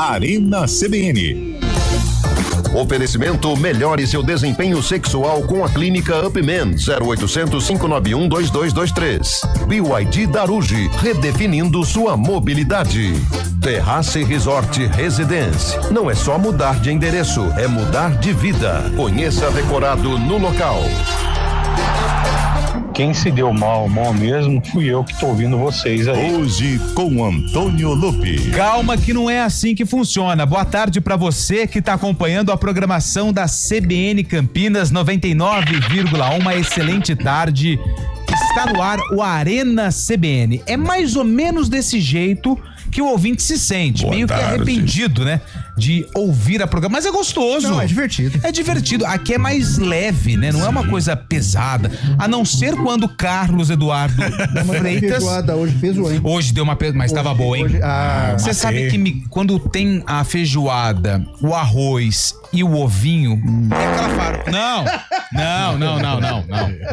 Arena CBN. Oferecimento: melhore seu desempenho sexual com a Clínica Upman, 0800 591 2223. BYD Daruge, redefinindo sua mobilidade. Terrace Resort Residence. Não é só mudar de endereço, é mudar de vida. Conheça decorado no local. Quem se deu mal mesmo fui eu que tô ouvindo vocês aí. Hoje com Antônio Lupi. Calma que não é assim que funciona. Boa tarde pra você que tá acompanhando a programação da CBN Campinas 99,1. Uma excelente tarde. Está no ar o Arena CBN. É mais ou menos desse jeito que o ouvinte se sente, meio que arrependido, né? De ouvir a programa, mas é gostoso. Não, é divertido. É divertido. Aqui é mais leve, né? Não é uma coisa pesada. A não ser quando Carlos Eduardo Freitas. Hoje pesou, hein? Hoje deu uma mas tava boa, hein? Você sabe que quando tem a feijoada, o arroz e o ovinho, é aquela farofa. Não.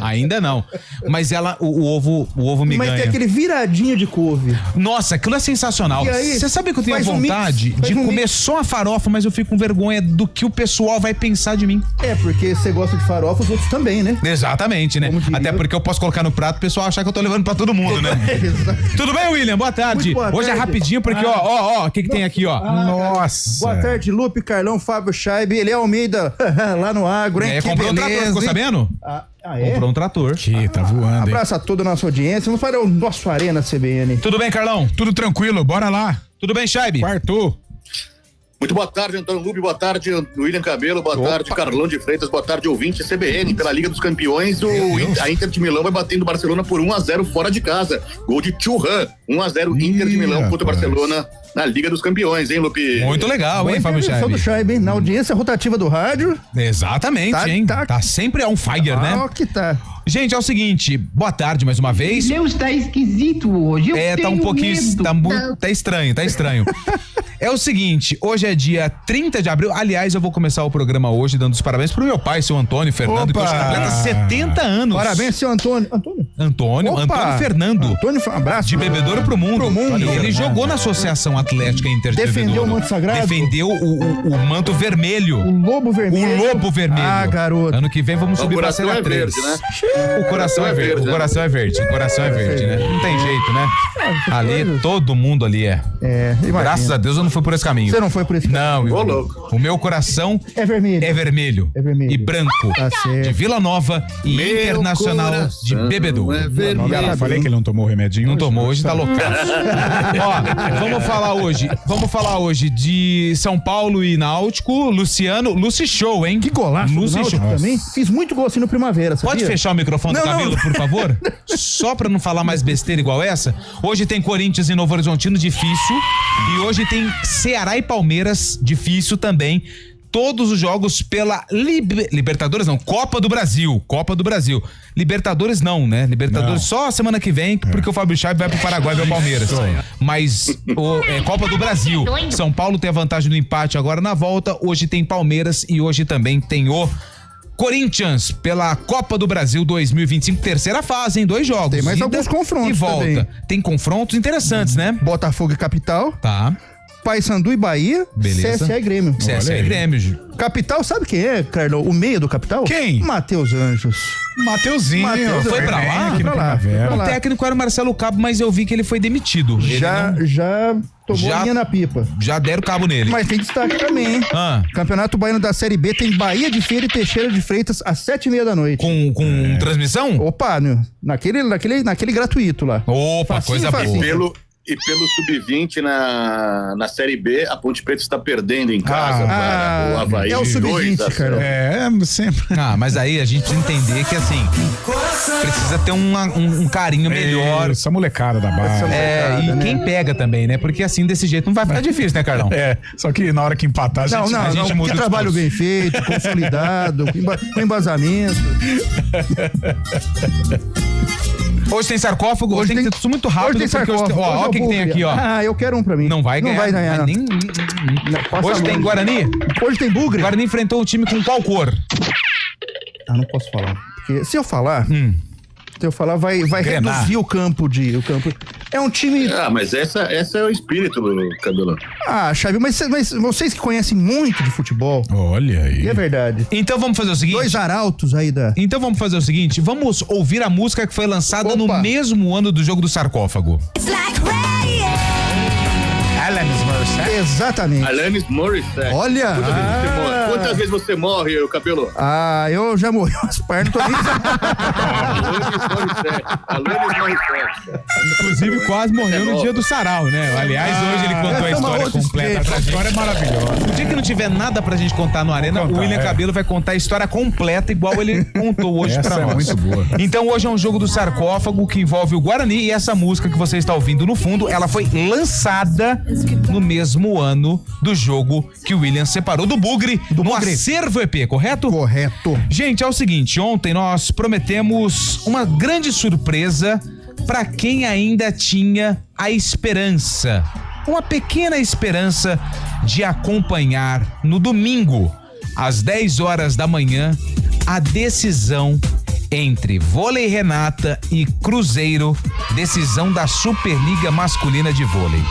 Ainda não. Mas o ovo me ganha. Mas tem aquele viradinho de couve. Nossa, aquilo é sensacional. Você sabe que eu tenho vontade de comer só a farofa, mas eu fico com vergonha do que o pessoal vai pensar de mim. É, porque você gosta de farofa, os outros também, né? Exatamente, né? Até porque eu posso colocar no prato, o pessoal achar que eu tô levando pra todo mundo, né? Tudo bem, William? Boa tarde. Boa Hoje tarde. É rapidinho, porque o que tem aqui, ó? Nossa. Boa tarde, Lupe, Carlão, Fábio Scheibe, ele é Almeida, lá no agro, hein? Comprou um trator, ficou sabendo? É? Comprou um trator. Tá voando. Abraço a toda a nossa audiência. Vamos para o nosso Arena CBN. Tudo bem, Carlão? Tudo tranquilo, bora lá. Tudo bem, Scheibe? Quarto. Muito boa tarde, Antônio Lupe, boa tarde, William Cabelo, boa tarde, Carlão de Freitas, boa tarde, ouvinte CBN. Pela Liga dos Campeões, a Inter de Milão vai batendo o Barcelona por 1-0 fora de casa. Gol de Thuram, 1-0 Inter de Milão contra o Barcelona na Liga dos Campeões, hein, Lupe? Muito legal, hein, Fábio Scheibe? do Scheibe, hein? Na audiência rotativa do rádio. Exatamente, hein? Tá sempre on fire, né? Ó, que tá. Gente, é o seguinte, boa tarde mais uma vez. Deus, tá esquisito hoje. Tá um pouquinho. Tá estranho. É o seguinte, hoje é dia 30 de abril. Aliás, eu vou começar o programa hoje dando os parabéns pro meu pai, seu Antônio Fernando, que hoje completa 70 anos. Parabéns, seu Antônio. Antônio Fernando. Antônio, um abraço. De Bebedouro pro Mundo. Ele jogou na Associação Atlética Inter de Defendeu Bebedouro. o manto sagrado. Defendeu o manto vermelho. O lobo vermelho. Ah, garoto. Ano que vem vamos subir pra Série 3. Verde, né? O coração é verde, né? O coração é verde, né? Não tem jeito, né? Ali, todo mundo ali é. Imagina. Graças a Deus eu não fui por esse caminho. Você não foi por esse caminho? Não, louco. o meu coração é vermelho. E branco. Tá certo. De Vila Nova e Meu Internacional de Bebedouro. Falei que ele não tomou o remedinho. Não tomou, hoje tá loucaço. Ó, vamos falar hoje de São Paulo e Náutico. Luci Show, hein? Que golaço do Náutico também. Fiz muito gol assim no Primavera, sabia? Pode fechar o microfone do Cabelo, por favor? Só pra não falar mais besteira igual essa. Hoje tem Corinthians e Novo Horizontino, difícil. E hoje tem Ceará e Palmeiras, difícil também. Todos os jogos pela Libertadores não, Copa do Brasil. Libertadores não, né? Libertadores só a semana que vem, porque o Fábio Scheibe vai pro Paraguai ver o Palmeiras. Mas Copa do Brasil. São Paulo tem a vantagem do empate agora na volta. Hoje tem Palmeiras e hoje também tem o Corinthians pela Copa do Brasil 2025, terceira fase, hein? 2 jogos. Tem mais alguns confrontos e volta. também. Tem confrontos interessantes, né? Botafogo e Capital. Tá. Paysandu e Bahia. Beleza. CSA e Grêmio. CSA e Grêmio. Capital, sabe quem é, Carlão? O meia do Capital? Quem? Matheus Anjos. Mateuzinho. Foi pra lá? Aqui no Primavera. O técnico era o Marcelo Cabo, mas eu vi que ele foi demitido. Já tomou linha na pipa. Já deram cabo nele. Mas tem destaque também, hein? Campeonato Baiano da Série B tem Bahia de Feira e Teixeira de Freitas às 7:30 da noite. Com transmissão? Opa, naquele gratuito lá. Opa, Facinho, coisa facinho. boa. E pelo Sub-20 na Série B, a Ponte Preta está perdendo em casa para o Avaí. É o Sub-20, cara. Sempre. Mas aí a gente precisa entender que assim, precisa ter um carinho melhor. Essa molecada da base. E quem pega também, né? Porque assim, desse jeito não vai ficar difícil, né, Carlão? Só que na hora que empatar, a gente muda. Que trabalho bem feito, consolidado, com embasamento. Hoje tem sarcófago, hoje tem que ser muito rápido. Hoje tem sarcófago. Ó, o que tem aqui, ó. Eu quero um pra mim. Não vai ganhar. Hoje tem Guarani. Hoje tem Bugre. Guarani enfrentou um time com qual cor? Não posso falar. Porque se eu falar, vai reduzir o campo. É um time... mas essa é o espírito, Cabelão. Xavi, mas vocês que conhecem muito de futebol... Olha aí. E é verdade. Então vamos fazer o seguinte... 2 arautos aí da... Então vamos fazer o seguinte, vamos ouvir a música que foi lançada no mesmo ano do jogo do sarcófago. Alanis Morissette. Exatamente. Alanis Morissette. Olha! Quantas vezes você morre, Cabelo? Eu já morri umas pernas, tô nem Alanis Morissette. Inclusive quase morreu no dia do sarau, né? Aliás, hoje ele contou a história completa pra gente. A história é maravilhosa. No dia que não tiver nada pra gente contar no Arena, o William Cabelo vai contar a história completa igual ele contou hoje pra nós. Muito boa. Então hoje é um jogo do sarcófago que envolve o Guarani e essa música que você está ouvindo no fundo, ela foi lançada no mesmo ano do jogo que o William separou do Bugre, no Acervo EP, correto? Correto. Gente, é o seguinte, ontem nós prometemos uma grande surpresa para quem ainda tinha a esperança, uma pequena esperança de acompanhar no domingo, às 10 horas da manhã, a decisão entre Vôlei Renata e Cruzeiro, decisão da Superliga Masculina de Vôlei.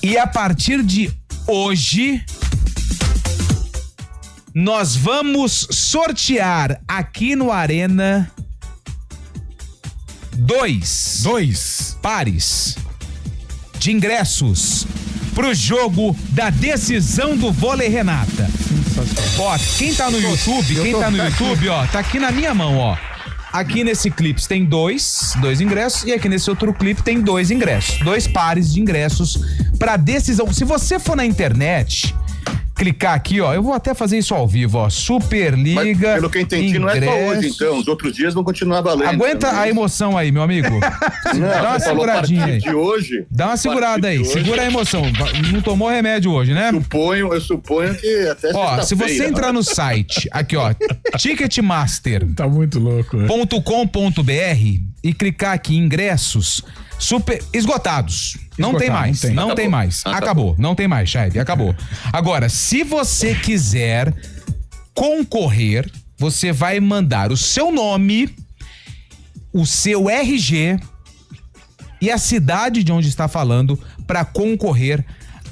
E a partir de hoje, nós vamos sortear aqui no Arena dois pares de ingressos pro jogo da decisão do Vôlei Renata. Ó, quem tá no YouTube, ó, tá aqui na minha mão, ó. Aqui nesse clipe tem dois ingressos e aqui nesse outro clipe tem 2 ingressos, 2 pares de ingressos pra decisão. Se você for na internet, clicar aqui, ó, eu vou até fazer isso ao vivo, ó, Superliga. Mas, pelo que eu entendi, não é só hoje, então, os outros dias vão continuar valendo. Aguenta a emoção aí, meu amigo. Dá uma seguradinha aí. De hoje, dá uma segurada aí, segura a emoção. Não tomou remédio hoje, né? Eu suponho que até ó, se você entrar no site, aqui ó, Ticketmaster. Tá muito louco. .com.br e clicar aqui em ingressos esgotados. Não tem mais. Não tem mais. Acabou. Não tem mais, Chay. Acabou. Agora, se você quiser concorrer, você vai mandar o seu nome, o seu RG e a cidade de onde está falando para concorrer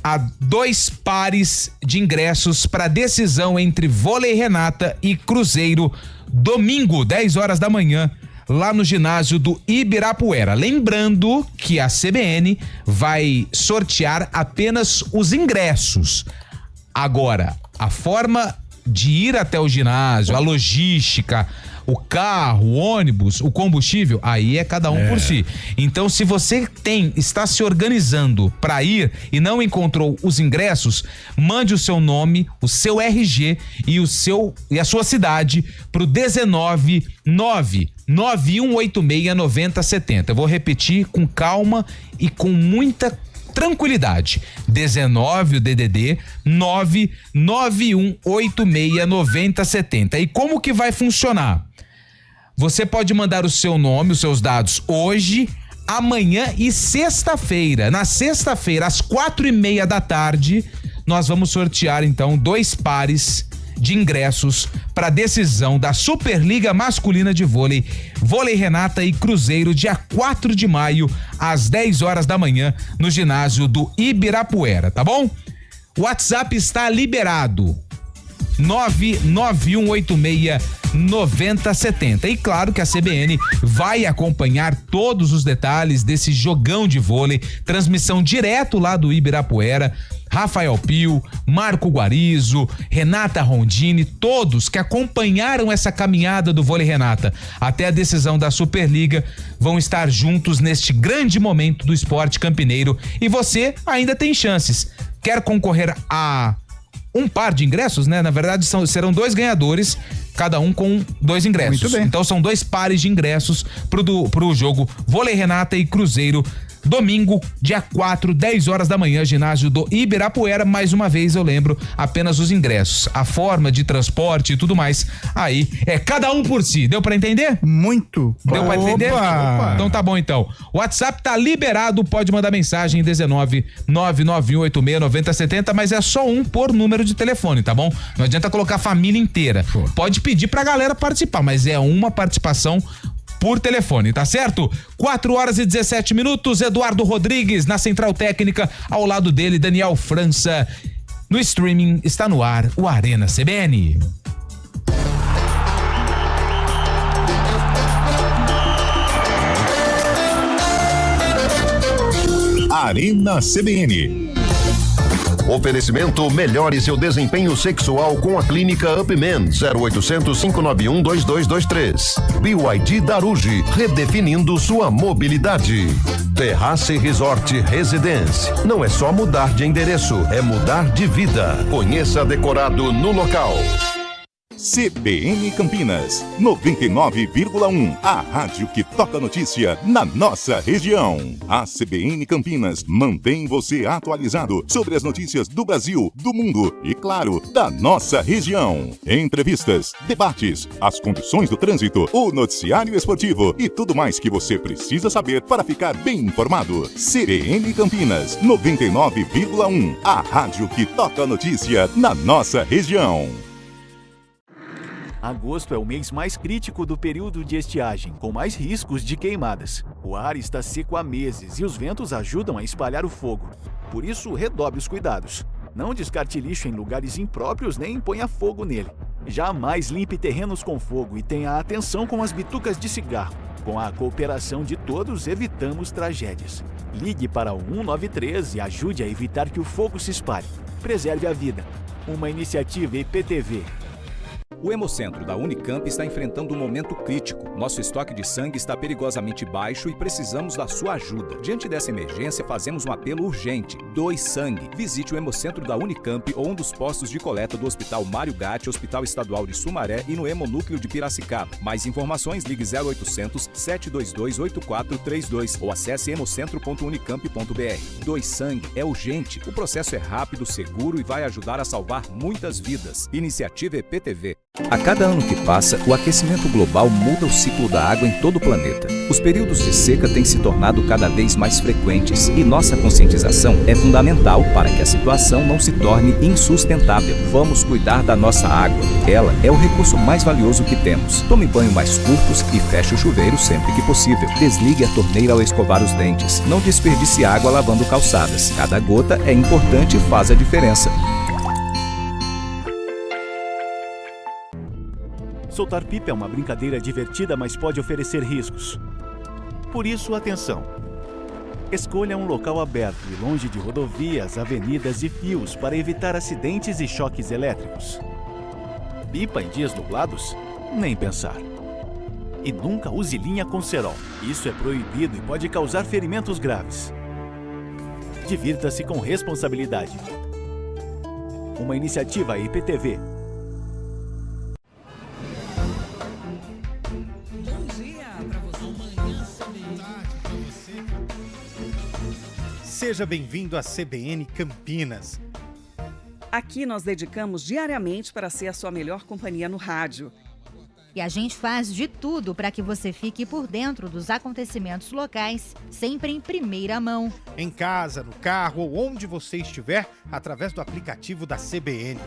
a 2 pares de ingressos para decisão entre Vôlei Renata e Cruzeiro, domingo, 10 horas da manhã, lá no ginásio do Ibirapuera. Lembrando que a CBN vai sortear apenas os ingressos. Agora, a forma de ir até o ginásio, a logística, o carro, o ônibus, o combustível, aí é cada um por si. Então, se você está se organizando para ir e não encontrou os ingressos, mande o seu nome, o seu RG e a sua cidade pro 19991869070. Eu vou repetir com calma e com muita tranquilidade. 19 o DDD 991869070. E como que vai funcionar? Você pode mandar o seu nome, os seus dados hoje, amanhã e sexta-feira. Na sexta-feira, às 4:30 da tarde, nós vamos sortear então 2 pares de ingressos para a decisão da Superliga Masculina de Vôlei, Vôlei Renata e Cruzeiro, dia 4 de maio, às 10 horas da manhã, no ginásio do Ibirapuera, tá bom? O WhatsApp está liberado. 991869070. E claro que a CBN vai acompanhar todos os detalhes desse jogão de vôlei, transmissão direto lá do Ibirapuera. Rafael Pio, Marco Guarizo, Renata Rondini, todos que acompanharam essa caminhada do Vôlei Renata até a decisão da Superliga vão estar juntos neste grande momento do esporte campineiro. E você ainda tem chances. Quer concorrer a um par de ingressos, né? Na verdade, serão 2 ganhadores, cada um com 2 ingressos. Muito bem. Então são 2 pares de ingressos pro jogo Vôlei Renata e Cruzeiro, domingo, dia 4, 10 horas da manhã, ginásio do Ibirapuera. Mais uma vez eu lembro, apenas os ingressos, a forma de transporte e tudo mais, aí é cada um por si. Deu pra entender? Muito. Deu pra entender? Opa. Então tá bom então. O WhatsApp tá liberado, pode mandar mensagem 19 mas é só um por número de telefone, tá bom? Não adianta colocar a família inteira. Pode pedir pra galera participar, mas é uma participação por telefone, tá certo? 4h17, Eduardo Rodrigues na Central Técnica, ao lado dele, Daniel França. No streaming está no ar o Arena CBN. Arena CBN. Oferecimento: melhore seu desempenho sexual com a clínica Upman, 0800 591 2223. BYD Daruji, redefinindo sua mobilidade. Terrace Resort Residence. Não é só mudar de endereço, é mudar de vida. Conheça decorado no local. CBN Campinas, 99,1. A rádio que toca notícia na nossa região. A CBN Campinas mantém você atualizado sobre as notícias do Brasil, do mundo e, claro, da nossa região. Entrevistas, debates, as condições do trânsito, o noticiário esportivo e tudo mais que você precisa saber para ficar bem informado. CBN Campinas, 99,1. A rádio que toca notícia na nossa região. Agosto é o mês mais crítico do período de estiagem, com mais riscos de queimadas. O ar está seco há meses e os ventos ajudam a espalhar o fogo. Por isso, redobre os cuidados. Não descarte lixo em lugares impróprios nem ponha fogo nele. Jamais limpe terrenos com fogo e tenha atenção com as bitucas de cigarro. Com a cooperação de todos, evitamos tragédias. Ligue para o 193 e ajude a evitar que o fogo se espalhe. Preserve a vida. Uma iniciativa IPTV. O Hemocentro da Unicamp está enfrentando um momento crítico. Nosso estoque de sangue está perigosamente baixo e precisamos da sua ajuda. Diante dessa emergência, fazemos um apelo urgente. Doe sangue. Visite o Hemocentro da Unicamp ou um dos postos de coleta do Hospital Mário Gatti, Hospital Estadual de Sumaré e no Hemonúcleo de Piracicaba. Mais informações, ligue 0800 722 8432 ou acesse hemocentro.unicamp.br. Doe sangue. É urgente. O processo é rápido, seguro e vai ajudar a salvar muitas vidas. Iniciativa EPTV. A cada ano que passa, o aquecimento global muda o ciclo da água em todo o planeta. Os períodos de seca têm se tornado cada vez mais frequentes e nossa conscientização é fundamental para que a situação não se torne insustentável. Vamos cuidar da nossa água. Ela é o recurso mais valioso que temos. Tome banho mais curtos e feche o chuveiro sempre que possível. Desligue a torneira ao escovar os dentes. Não desperdice água lavando calçadas. Cada gota é importante e faz a diferença. Soltar pipa é uma brincadeira divertida, mas pode oferecer riscos. Por isso, atenção! Escolha um local aberto e longe de rodovias, avenidas e fios para evitar acidentes e choques elétricos. Pipa em dias nublados? Nem pensar. E nunca use linha com cerol. Isso é proibido e pode causar ferimentos graves. Divirta-se com responsabilidade. Uma iniciativa IPTV. Seja bem-vindo à CBN Campinas. Aqui nós dedicamos diariamente para ser a sua melhor companhia no rádio. E a gente faz de tudo para que você fique por dentro dos acontecimentos locais, sempre em primeira mão. Em casa, no carro ou onde você estiver, através do aplicativo da CBN.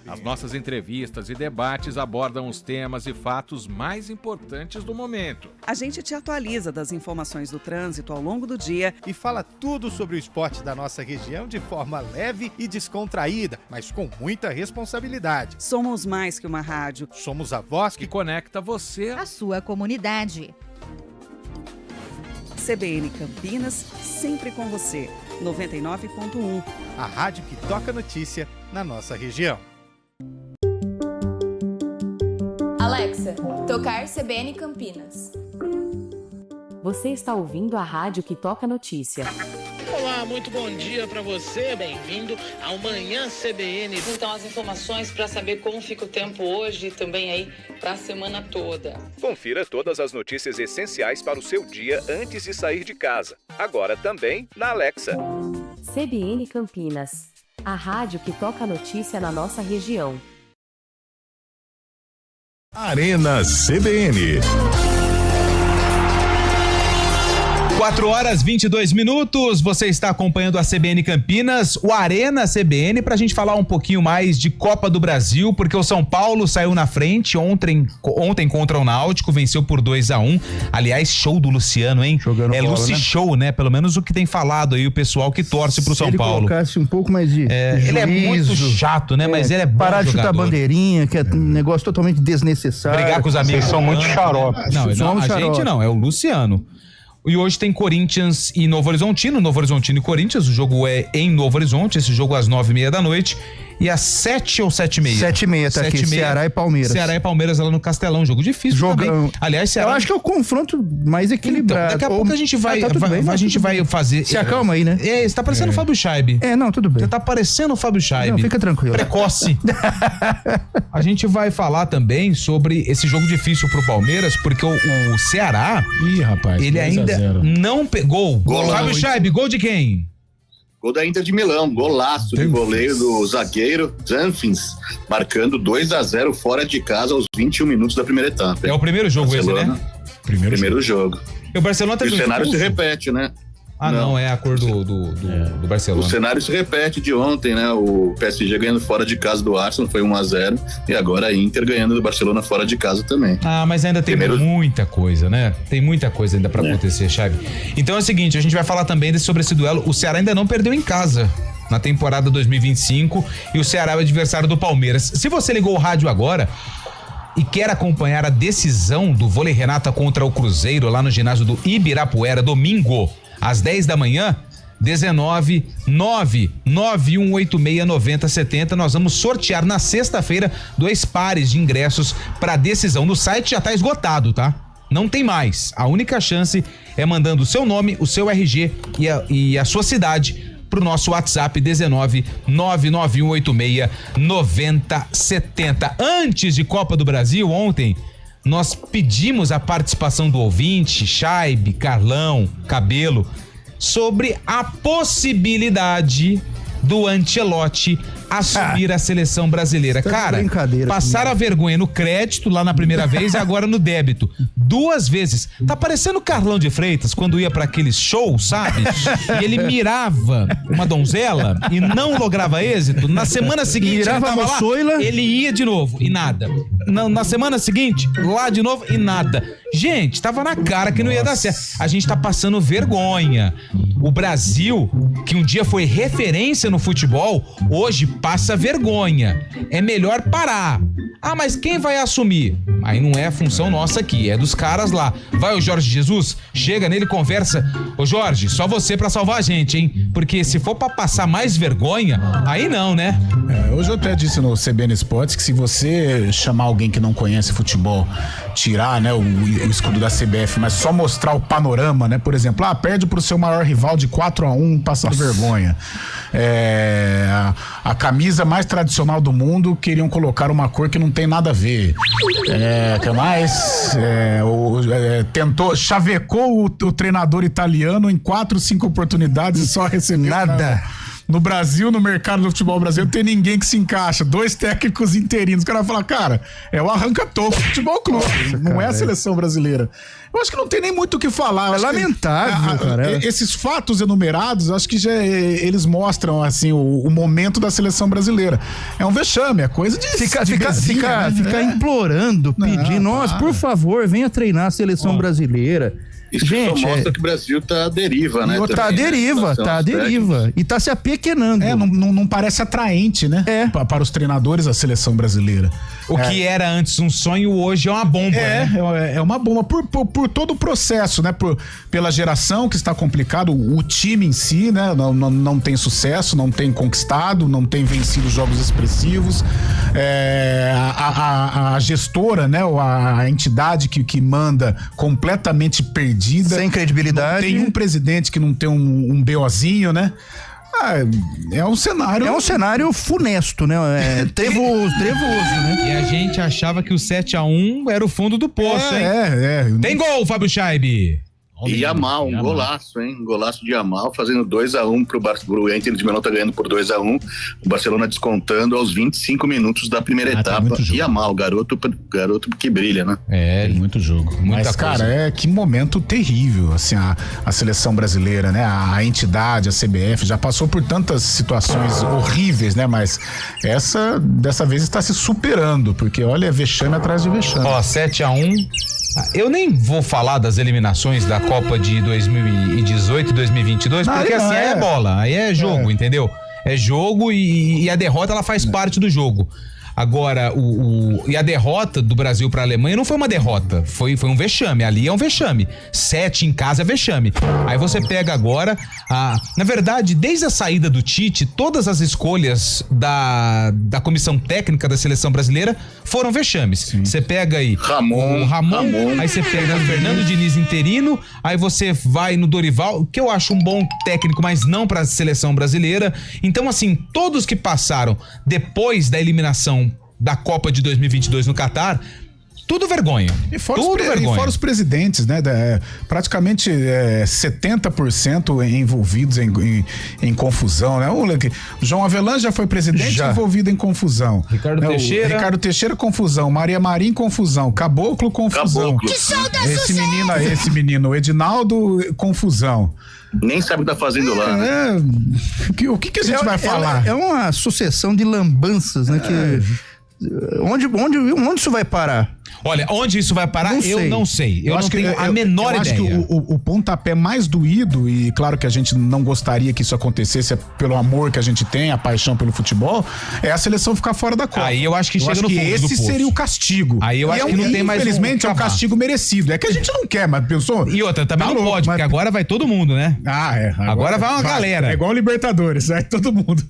As nossas entrevistas e debates abordam os temas e fatos mais importantes do momento. A gente te atualiza das informações do trânsito ao longo do dia e fala tudo sobre o esporte da nossa região de forma leve e descontraída, mas com muita responsabilidade. Somos mais que uma rádio. Somos a voz que conecta você à sua comunidade. CBN Campinas, sempre com você. 99.1. A rádio que toca notícia na nossa região. Alexa, tocar CBN Campinas. Você está ouvindo a rádio que toca notícia. Olá, muito bom dia para você. Bem-vindo ao Manhã CBN. Então, as informações para saber como fica o tempo hoje e também aí para a semana toda. Confira todas as notícias essenciais para o seu dia antes de sair de casa. Agora também na Alexa. CBN Campinas. A rádio que toca notícia na nossa região. Arena CBN. 4h22, você está acompanhando a CBN Campinas, o Arena CBN, pra gente falar um pouquinho mais de Copa do Brasil, porque o São Paulo saiu na frente ontem contra o Náutico, venceu por 2-1. Aliás, show do Luciano, hein? Jogando bola, Luci, né? Show, né? Pelo menos o que tem falado aí o pessoal que torce pro São Paulo. Se ele colocasse um pouco mais de juízo, ele é muito chato, né? Mas ele é bom parar de jogador. chutar bandeirinha, que é um negócio totalmente desnecessário. Brigar com os amigos. Vocês são muito xarope. Não, a gente não, é o Luciano. E hoje tem Corinthians e Novo Horizontino e Corinthians, o jogo é em Novo Horizonte, esse jogo às 9h30 da noite. E às 7 ou 7h30? 7h30, tá aqui, Ceará e Palmeiras. Ceará e Palmeiras lá no Castelão, jogo difícil também. Aliás, Ceará... Eu acho que é o confronto mais equilibrado. Então, daqui a pouco a gente vai fazer... Se acalma aí, né? Você tá parecendo o Fábio Chaib. Não, tudo bem. Você tá parecendo o Fábio Chaib. Não, fica tranquilo. Precoce. A gente vai falar também sobre esse jogo difícil pro Palmeiras, porque o Ceará... rapaz, ele ainda não pegou. Fábio Chaib, gol de quem? Gol da Inter de Milão, golaço de goleiro do zagueiro Zanfins, marcando 2-0 fora de casa aos 21 minutos da primeira etapa. É o primeiro jogo Barcelona, esse, né? Primeiro jogo. E o Barcelona tá o cenário se repete, né? Não, é a cor do Barcelona. O cenário se repete de ontem, né? O PSG ganhando fora de casa do Arsenal, foi 1-0, e agora a Inter ganhando do Barcelona fora de casa também. Mas ainda tem muita coisa, né? Tem muita coisa ainda pra acontecer, Chaves. Então é o seguinte, a gente vai falar também sobre esse duelo. O Ceará ainda não perdeu em casa na temporada 2025 e o Ceará é o adversário do Palmeiras. Se você ligou o rádio agora e quer acompanhar a decisão do Vôlei Renata contra o Cruzeiro lá no ginásio do Ibirapuera, domingo, às 10 da manhã, 19-99186-9070. Nós vamos sortear na sexta-feira 2 pares de ingressos para a decisão. No site já tá esgotado, tá? Não tem mais. A única chance é mandando o seu nome, o seu RG e a sua cidade pro nosso WhatsApp 19-99186-9070. Antes de Copa do Brasil, ontem, nós pedimos a participação do ouvinte, Chaib, Carlão, Cabelo, sobre a possibilidade do Ancelotti assumir a seleção brasileira. Cara, passaram a vergonha no crédito lá na primeira vez e agora no débito. 2 vezes. Tá parecendo o Carlão de Freitas quando ia pra aqueles shows, sabe? E ele mirava uma donzela e não lograva êxito. Na semana seguinte, ele tava lá, ele ia de novo e nada. Na semana seguinte, lá de novo e nada. Gente, tava na cara que não ia dar certo. A gente tá passando vergonha. O Brasil, que um dia foi referência no futebol, hoje passa vergonha. É melhor parar. Mas quem vai assumir? Aí não é a função nossa aqui, é dos caras lá. Vai o Jorge Jesus, chega nele, conversa. Ô Jorge, só você pra salvar a gente, hein? Porque se for pra passar mais vergonha, aí não, né? Hoje eu até disse no CBN Sports que se você chamar alguém que não conhece futebol, tirar, né, o escudo da CBF, mas só mostrar o panorama, né? Por exemplo, perde pro seu maior rival de 4-1, passando vergonha. A camisa mais tradicional do mundo, queriam colocar uma cor que não tem nada a ver. Que mais? Chavecou o treinador italiano em 4, 5 oportunidades e só recebeu nada. No Brasil, no mercado do futebol brasileiro, não tem ninguém que se encaixa. 2 técnicos interinos. O cara vai falar, cara, é o arranca-toco do futebol clube, não é a seleção brasileira. Eu acho que não tem nem muito o que falar. É lamentável, cara. Esses fatos enumerados, acho que já eles mostram, assim, o momento da seleção brasileira. É um vexame, é coisa de ficar implorando, pedindo, por favor, venha treinar a seleção brasileira. Isso só mostra que o Brasil tá à deriva, né? Tá à deriva. E tá se apequenando. Não parece atraente, né? Para os treinadores a seleção brasileira. O que era antes um sonho, hoje é uma bomba, né? É uma bomba por todo o processo, né? Pela geração que está complicado, o time em si, né? Não tem sucesso, não tem conquistado, não tem vencido jogos expressivos. A gestora, né? A entidade que manda completamente perdida. Sem credibilidade. Tem um presidente que não tem um BOzinho, né? É um cenário... É um cenário funesto, né? Trevoso, né? E a gente achava que o 7-1 era o fundo do poço, hein? Tem gol, Fábio Chaib! E Yamal, um golaço, hein? Um golaço de Yamal, fazendo 2-1 pro Inter de Milão, tá ganhando por 2-1. O Barcelona descontando aos 25 minutos da primeira etapa. E Yamal, garoto que brilha, né? Tem muito jogo. Mas, cara, que momento terrível, assim, a seleção brasileira, né? A entidade, a CBF, já passou por tantas situações horríveis, né? Mas dessa vez está se superando, porque olha, é vexame atrás de vexame. 7-1. Eu nem vou falar das eliminações da Copa de 2018 e 2022, porque assim, aí é bola, aí é jogo, entendeu? É jogo e a derrota, ela faz parte do jogo. Agora, e a derrota do Brasil para a Alemanha não foi uma derrota, foi um vexame. Ali é um vexame. 7 em casa é vexame. Aí você pega agora, na verdade, desde a saída do Tite, todas as escolhas da comissão técnica da seleção brasileira foram vexames. Você pega aí o Ramon, aí você pega o Fernando Diniz interino, aí você vai no Dorival, que eu acho um bom técnico, mas não para a seleção brasileira. Então, assim, todos que passaram depois da eliminação da Copa de 2022 no Catar, tudo vergonha. E fora os presidentes, né? Praticamente 70% envolvidos em confusão, né? O João Avelange já foi presidente envolvido em confusão. Ricardo Teixeira, confusão. Maria Marim, confusão. Caboclo, confusão. Que esse menino, o Edinaldo, confusão. Nem sabe o que tá fazendo lá, né? O que a gente vai falar? É uma sucessão de lambanças, né? Onde isso vai parar? Olha, onde isso vai parar, eu não sei. Eu não tenho a menor ideia. Eu acho que o pontapé mais doído, e claro que a gente não gostaria que isso acontecesse pelo amor que a gente tem, a paixão pelo futebol, é a seleção ficar fora da Copa. Aí eu acho que chega no fundo do poço. Esse seria o castigo. Aí eu acho que não tem mais. Infelizmente é um castigo merecido. É que a gente não quer, mas pensou? E outra, também não pode, porque agora vai todo mundo, né? Agora vai uma galera. É igual o Libertadores, vai todo mundo.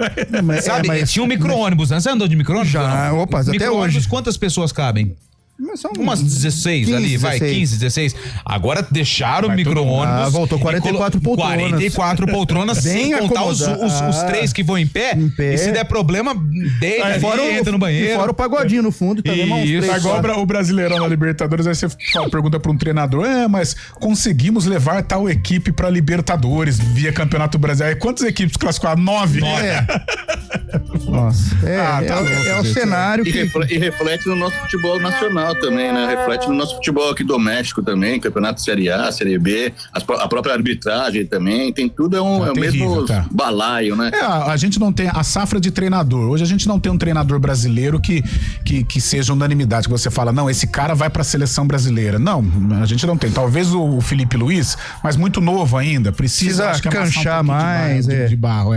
Sabe, tinha um micro-ônibus, né? Você andou de micro-ônibus? Já, até hoje. Quantas pessoas cabem? Umas 16 15, ali, 16. Vai, 15, 16. Agora deixaram o micro-ônibus. Voltou 44 poltronas. 44 poltronas, sem contar os 3 que vão em pé. E se der problema, deita ali, entra no banheiro. E fora o pagodinho no fundo também. Isso. Agora o Brasileirão na Libertadores, aí você pergunta pra um treinador, mas conseguimos levar tal equipe pra Libertadores via Campeonato Brasileiro. Quantas equipes classificaram? 9. Nossa. É o cenário e reflete no nosso futebol nacional também, né? Reflete no nosso futebol aqui doméstico também, Campeonato Série A, Série B, a própria arbitragem também, tem tudo, é o mesmo balaio, né? A gente não tem a safra de treinador. Hoje a gente não tem um treinador brasileiro que seja unanimidade, que você fala, não, esse cara vai pra seleção brasileira. Não, a gente não tem. Talvez o Felipe Luiz, mas muito novo ainda, precisa canchar mais de barro.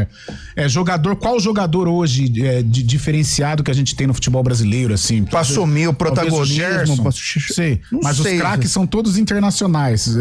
Qual jogador hoje diferenciado que a gente tem no futebol brasileiro, assim? Pra assumir o protagonismo. Mas os craques são todos internacionais.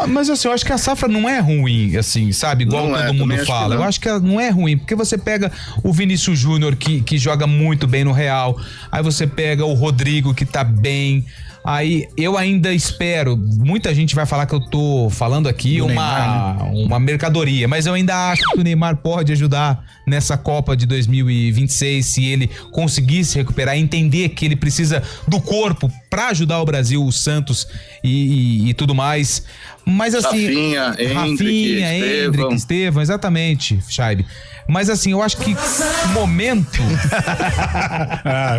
Mas assim, eu acho que a safra não é ruim, assim, sabe? Igual todo mundo fala. Eu acho que não é ruim, porque você pega o Vinícius Júnior, que joga muito bem no Real, aí você pega o Rodrigo, que tá bem. Aí eu ainda espero, muita gente vai falar que eu tô falando aqui uma mercadoria, mas eu ainda acho que o Neymar pode ajudar nessa Copa de 2026, se ele conseguir se recuperar, entender que ele precisa do corpo pra ajudar o Brasil, o Santos e tudo mais. Mas assim, Rafinha, Hendrick, Estevão, exatamente, Scheibe. Mas assim, eu acho que o momento...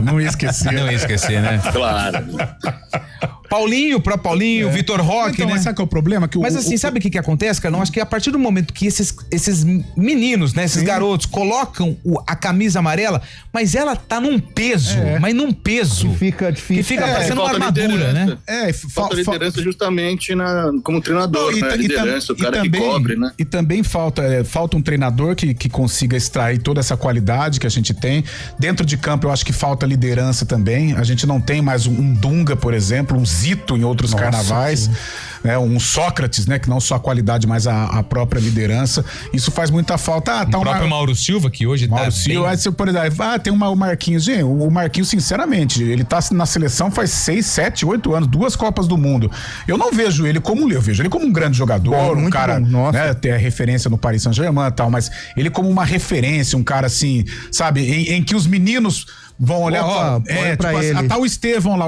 não ia esquecer. Não ia esquecer, né? Claro. Paulinho, Vitor Roque, né? Mas sabe qual é o problema? Mas assim, sabe o que acontece, cara? Não, acho que a partir do momento que esses meninos, né? Esses garotos colocam a camisa amarela, mas ela tá num peso, mas num peso. Que fica difícil. Que fica parecendo uma armadura, né? Falta liderança justamente como treinador, né? Liderança, o cara que cobre, né? E também falta um treinador que consiga extrair toda essa qualidade que a gente tem. Dentro de campo, eu acho que falta liderança também. A gente não tem mais um Dunga, por exemplo, um Zito em outros carnavais, né? Um Sócrates, né? Que não só a qualidade, mas a própria liderança. Isso faz muita falta. O próprio Mauro Silva, que hoje Mauro Silva, aí, por exemplo, tem o Marquinhos. Gente, o Marquinhos, sinceramente, ele tá na seleção faz 6, 7, 8 anos, 2 Copas do Mundo. Eu não vejo ele como eu vejo ele como um grande jogador, um cara, né? Tem a referência no Paris Saint-Germain e tal, mas ele como uma referência, um cara assim, sabe, em que os meninos Vão olhar, Opa, olha pra ele. Tá o Estevão lá,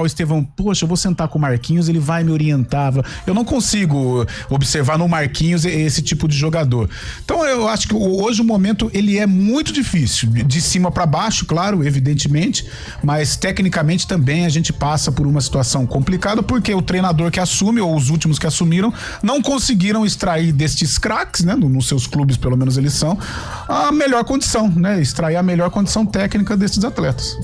poxa, eu vou sentar com o Marquinhos, ele vai me orientar. Eu não consigo observar no Marquinhos esse tipo de jogador. Então eu acho que hoje o momento ele é muito difícil, de cima para baixo, claro, evidentemente, mas tecnicamente também a gente passa por uma situação complicada, porque o treinador que assume, ou os últimos que assumiram, não conseguiram extrair destes craques, né, nos seus clubes pelo menos eles são, a melhor condição, né, extrair a melhor condição técnica desses atletas.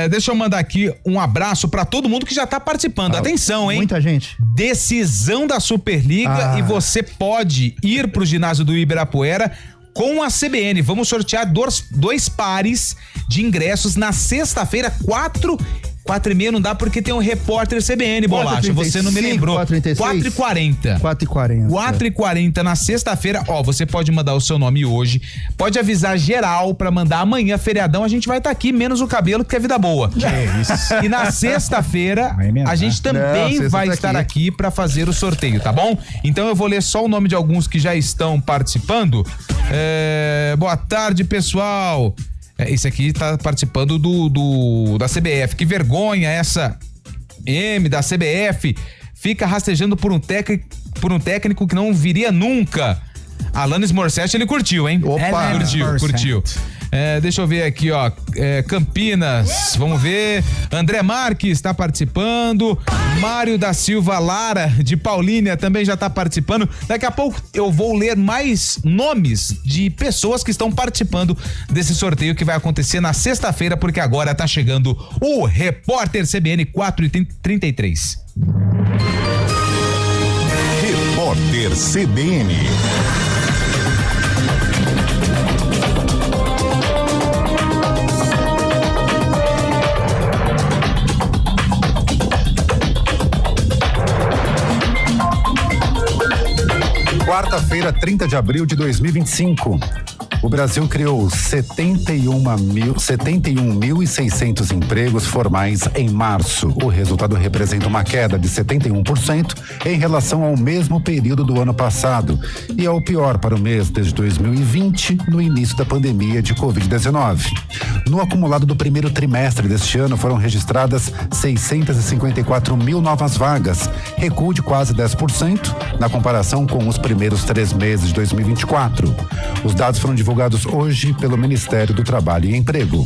Deixa eu mandar aqui um abraço pra todo mundo que já tá participando. Atenção, hein? Muita gente. Decisão da Superliga e você pode ir pro ginásio do Ibirapuera com a CBN. Vamos sortear dois pares de ingressos na sexta-feira, 4h30 não dá porque tem um repórter CBN, Bolacha. Você não me lembrou. 4h40. 4h40 na sexta-feira. Ó, você pode mandar o seu nome hoje. Pode avisar geral pra mandar amanhã, feriadão. A gente vai estar aqui, menos o cabelo, que é vida boa. É isso. E na sexta-feira, a gente também vai estar aqui pra fazer o sorteio, tá bom? Então eu vou ler só o nome de alguns que já estão participando. Boa tarde, pessoal. Esse aqui tá participando da CBF. Que vergonha essa M da CBF. Fica rastejando por um técnico que não viria nunca. Alanis Morissette, ele curtiu, hein? Opa! Curtiu. Deixa eu ver aqui, ó. Campinas, vamos ver. André Marques tá participando. Mário da Silva Lara, de Paulínia, também já tá participando. Daqui a pouco eu vou ler mais nomes de pessoas que estão participando desse sorteio que vai acontecer na sexta-feira, porque agora tá chegando o Repórter CBN 4h33. Repórter CBN. Quarta-feira, 30 de abril de 2025. O Brasil criou 71.600 empregos formais em março. O resultado representa uma queda de 71% em relação ao mesmo período do ano passado e é o pior para o mês desde 2020, no início da pandemia de Covid-19. No acumulado do primeiro trimestre deste ano foram registradas 654 mil novas vagas, recuo de quase 10% na comparação com os primeiros 3 meses de 2024. Os dados foram divulgados hoje pelo Ministério do Trabalho e Emprego.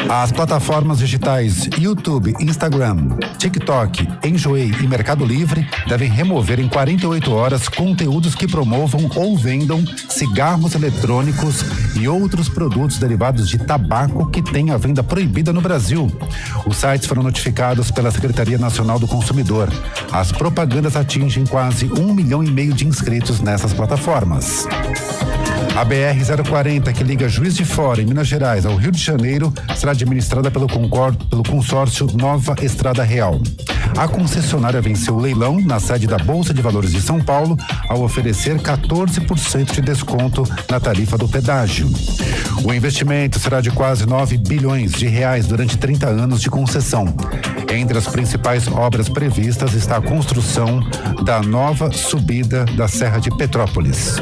As plataformas digitais YouTube, Instagram, TikTok, Enjoei e Mercado Livre devem remover em 48 horas conteúdos que promovam ou vendam cigarros eletrônicos e outros produtos derivados de tabaco que têm a venda proibida no Brasil. Os sites foram notificados pela Secretaria Nacional do Consumidor. As propagandas atingem quase 1,5 milhão de inscritos nessas plataformas. A BR-040, que liga Juiz de Fora, em Minas Gerais, ao Rio de Janeiro, será administrada pelo consórcio Nova Estrada Real. A concessionária venceu o leilão na sede da Bolsa de Valores de São Paulo ao oferecer 14% de desconto na tarifa do pedágio. O investimento será de quase 9 bilhões de reais durante 30 anos de concessão. Entre as principais obras previstas está a construção da nova subida da Serra de Petrópolis.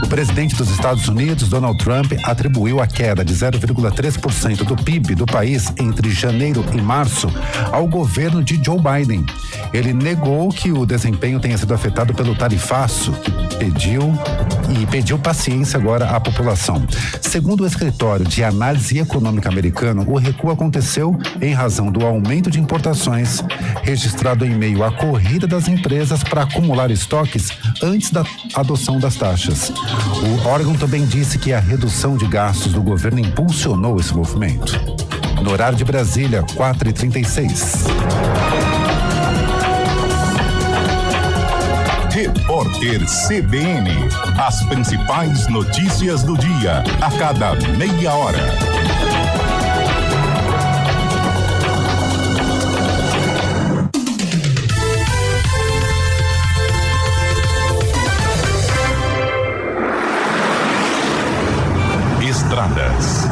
O presidente dos Estados Unidos, Donald Trump, atribuiu a queda de 0,3% do PIB do país entre janeiro e março ao governo de Joe Biden. Ele negou que o desempenho tenha sido afetado pelo tarifaço, que pediu paciência agora à população. Segundo o escritório de análise econômica americano, o recuo aconteceu em razão do aumento de importações registrado em meio à corrida das empresas para acumular estoques antes da adoção das taxas. O órgão também disse que a redução de gastos do governo impulsionou esse movimento. No horário de Brasília, 4h36. Repórter CBN. As principais notícias do dia, a cada meia hora. Estradas.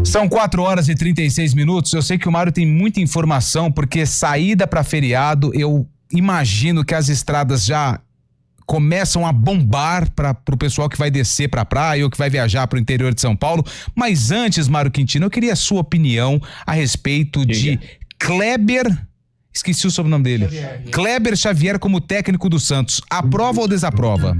São 4h36. Eu sei que o Mário tem muita informação, porque saída para feriado, eu imagino que as estradas já começam a bombar para o pessoal que vai descer para a praia ou que vai viajar para o interior de São Paulo. Mas antes, Mário Quintino, eu queria a sua opinião a respeito de Kleber, esqueci o sobrenome dele, Kleber Xavier como técnico do Santos. Aprova ou desaprova?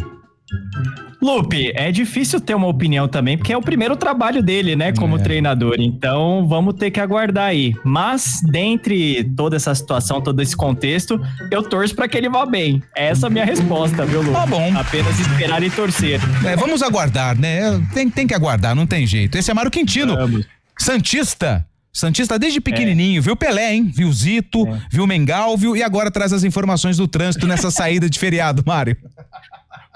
Lupe, é difícil ter uma opinião também, porque é o primeiro trabalho dele, né, como treinador. Então, vamos ter que aguardar aí. Mas, dentre toda essa situação, todo esse contexto, eu torço pra que ele vá bem. Essa é a minha resposta, viu, Lupe? Tá bom. Apenas esperar e torcer. Vamos aguardar, né? Tem que aguardar, não tem jeito. Esse é Mário Quintino, Santista desde pequenininho, viu Pelé, hein? Viu Zito, viu Mengalvio e agora traz as informações do trânsito nessa saída de feriado, Mário.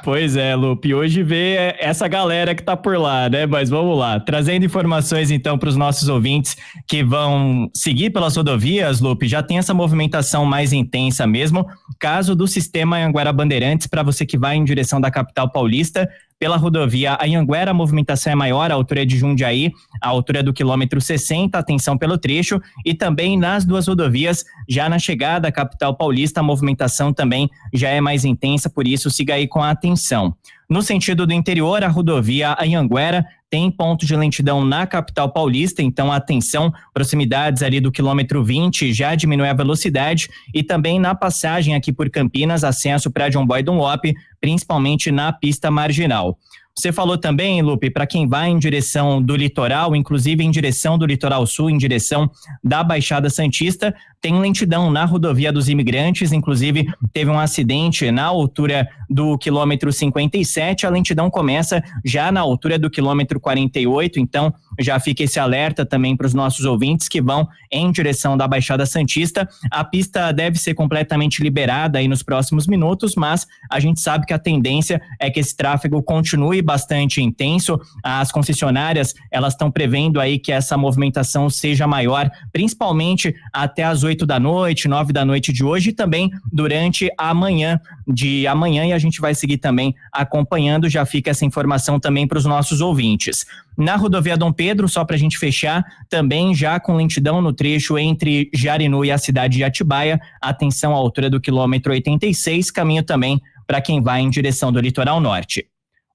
Pois é, Lupe, hoje vê essa galera que tá por lá, né? Mas vamos lá, trazendo informações então para os nossos ouvintes que vão seguir pelas rodovias, Lupe, já tem essa movimentação mais intensa mesmo, caso do sistema Anhanguera Bandeirantes, para você que vai em direção da capital paulista, pela rodovia Anhanguera, a movimentação é maior, a altura é de Jundiaí, a altura é do quilômetro 60, atenção pelo trecho, e também nas duas rodovias, já na chegada à capital paulista, a movimentação também já é mais intensa, por isso siga aí com a atenção. No sentido do interior, a rodovia Anhanguera tem ponto de lentidão na capital paulista, então atenção, proximidades ali do quilômetro 20 já diminui a velocidade, e também na passagem aqui por Campinas, acesso para John Boy Dunlop, principalmente na pista marginal. Você falou também, Lupe, para quem vai em direção do litoral, inclusive em direção do litoral sul, em direção da Baixada Santista, tem lentidão na rodovia dos Imigrantes, inclusive teve um acidente na altura do quilômetro 57, a lentidão começa já na altura do quilômetro 48, então já fica esse alerta também para os nossos ouvintes que vão em direção da Baixada Santista. A pista deve ser completamente liberada aí nos próximos minutos, mas a gente sabe que a tendência é que esse tráfego continue bastante intenso. As concessionárias, elas estão prevendo aí que essa movimentação seja maior, principalmente até as 8 da noite, 9 da noite de hoje e também durante a manhã de amanhã, e a gente vai seguir também acompanhando, já fica essa informação também para os nossos ouvintes. Na rodovia Dom Pedro, só para a gente fechar, também já com lentidão no trecho entre Jarinu e a cidade de Atibaia, atenção à altura do quilômetro 86, caminho também para quem vai em direção do litoral norte.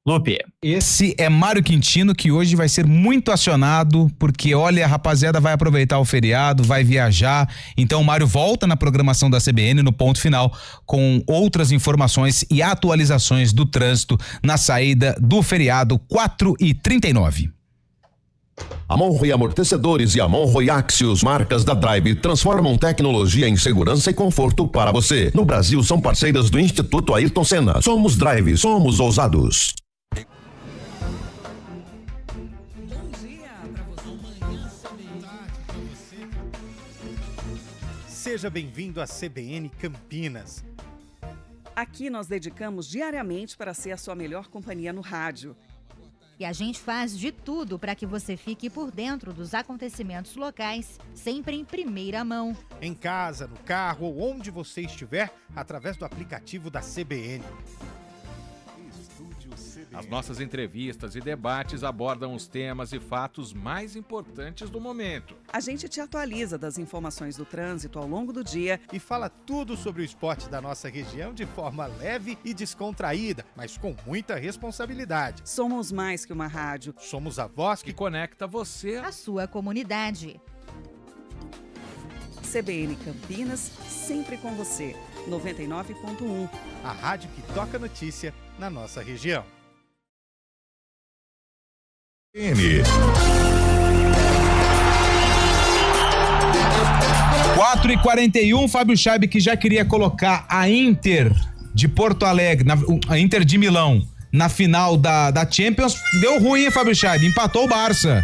Lupe. Esse é Mário Quintino, que hoje vai ser muito acionado, porque olha, a rapaziada vai aproveitar o feriado, vai viajar, então o Mário volta na programação da CBN no ponto final com outras informações e atualizações do trânsito na saída do feriado 4h39. A Monroe Amortecedores e a Monroe Axios, marcas da Drive, transformam tecnologia em segurança e conforto para você. No Brasil, são parceiras do Instituto Ayrton Senna. Somos Drive, somos ousados. Seja bem-vindo à CBN Campinas. Aqui nós dedicamos diariamente para ser a sua melhor companhia no rádio. E a gente faz de tudo para que você fique por dentro dos acontecimentos locais, sempre em primeira mão. Em casa, no carro ou onde você estiver, através do aplicativo da CBN. As nossas entrevistas e debates abordam os temas e fatos mais importantes do momento. A gente te atualiza das informações do trânsito ao longo do dia e fala tudo sobre o esporte da nossa região de forma leve e descontraída, mas com muita responsabilidade. Somos mais que uma rádio. Somos a voz que conecta você à sua comunidade. CBN Campinas, sempre com você. 99.1. A rádio que toca notícia na nossa região. 4h41, Fábio Chaib, que já queria colocar a Inter de Porto Alegre, a Inter de Milão, na final da Champions. Deu ruim, hein, Fábio Chaib? Empatou o Barça.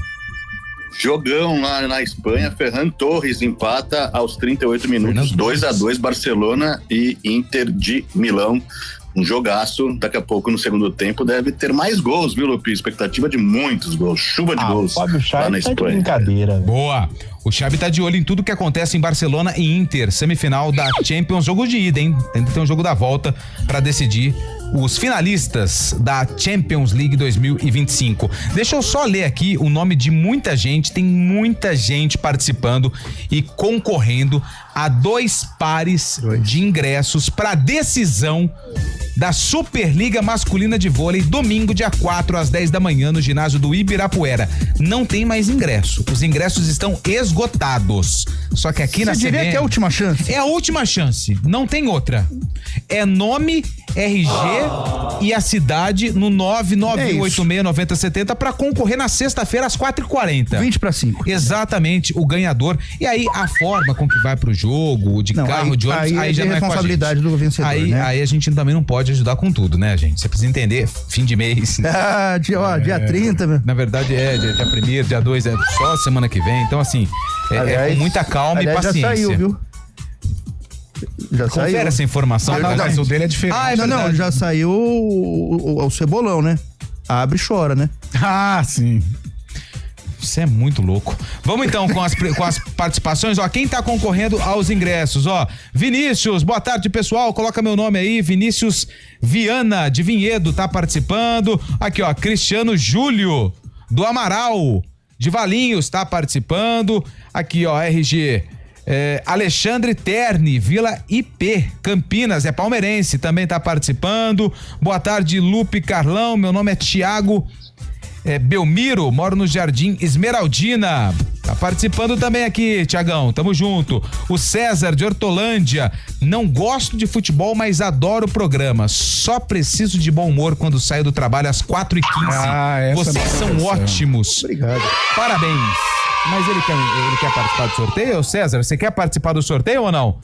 Jogão lá na Espanha, Ferran Torres empata aos 38 minutos, 2-2, Barcelona e Inter de Milão. Um jogaço, daqui a pouco no segundo tempo deve ter mais gols, viu, Lupi? Expectativa de muitos gols, chuva de gols lá na Espanha. Tá de brincadeira. Boa. O Xabi tá de olho em tudo que acontece em Barcelona e Inter, semifinal da Champions, jogo de ida, hein? Tem que ter um jogo da volta para decidir os finalistas da Champions League 2025. Deixa eu só ler aqui o nome de muita gente, tem muita gente participando e concorrendo a 2 pares de ingressos para a decisão da Superliga Masculina de Vôlei, domingo, dia 4, às 10 da manhã, no ginásio do Ibirapuera. Não tem mais ingresso. Os ingressos estão esgotados. Só que aqui na CBN... Você diria que é a última chance? É a última chance. Não tem outra. É nome, RG e a cidade no 991869070 para concorrer na sexta-feira às 4h40. 20/5. Exatamente, o ganhador. E aí a forma com que vai pro jogo, de carro, de ônibus, aí já não é responsabilidade do vencedor, né? Aí a gente também não pode ajudar com tudo, né, gente? Você precisa entender, fim de mês. Dia 30, meu. Na verdade dia 1º, dia 2, é só semana que vem. Então, assim, é com muita calma e paciência. Já saiu, viu? Já Confere saiu essa informação. Mas o dele é diferente. Não, já saiu o cebolão, né? Abre e chora, né? Ah, sim. Você é muito louco. Vamos então com as participações, ó, quem tá concorrendo aos ingressos, ó, Vinícius, boa tarde pessoal, coloca meu nome aí, Vinícius Viana de Vinhedo tá participando, aqui ó, Cristiano Júlio do Amaral de Valinhos tá participando, aqui ó, RG Alexandre Terni, Vila IP, Campinas, é palmeirense, também tá participando. Boa tarde, Lupe Carlão, meu nome é Tiago Belmiro, moro no Jardim Esmeraldina. Tá participando também aqui, Tiagão, tamo junto. O César de Hortolândia, não gosto de futebol, mas adoro o programa. Só preciso de bom humor quando saio do trabalho às 4h15. Vocês são ótimos. Obrigado. Parabéns. Mas ele quer participar do sorteio, César? Você quer participar do sorteio ou não?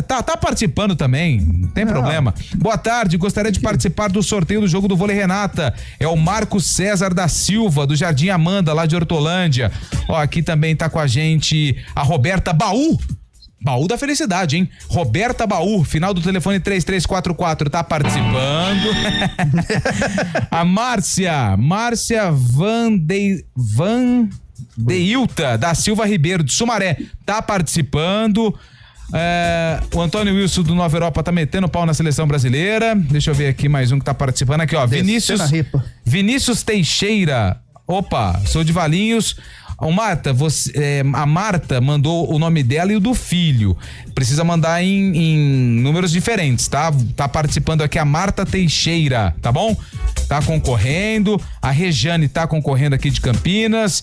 Tá participando também, não tem problema. Boa tarde, gostaria de participar do sorteio do jogo do Vôlei Renata. É o Marcos César da Silva, do Jardim Amanda, lá de Hortolândia. Ó, aqui também tá com a gente a Roberta Baú da felicidade, hein? Roberta Baú, final do telefone 3344, tá participando. A Márcia Deilta da Silva Ribeiro, de Sumaré, tá participando. O Antônio Wilson do Nova Europa tá metendo pau na seleção brasileira. Deixa eu ver aqui mais um que tá participando aqui, ó. Vinícius Teixeira. Opa, sou de Valinhos. Marta, a Marta mandou o nome dela e o do filho. Precisa mandar em números diferentes, tá? Tá participando aqui a Marta Teixeira, tá bom? Tá concorrendo. A Rejane tá concorrendo aqui de Campinas.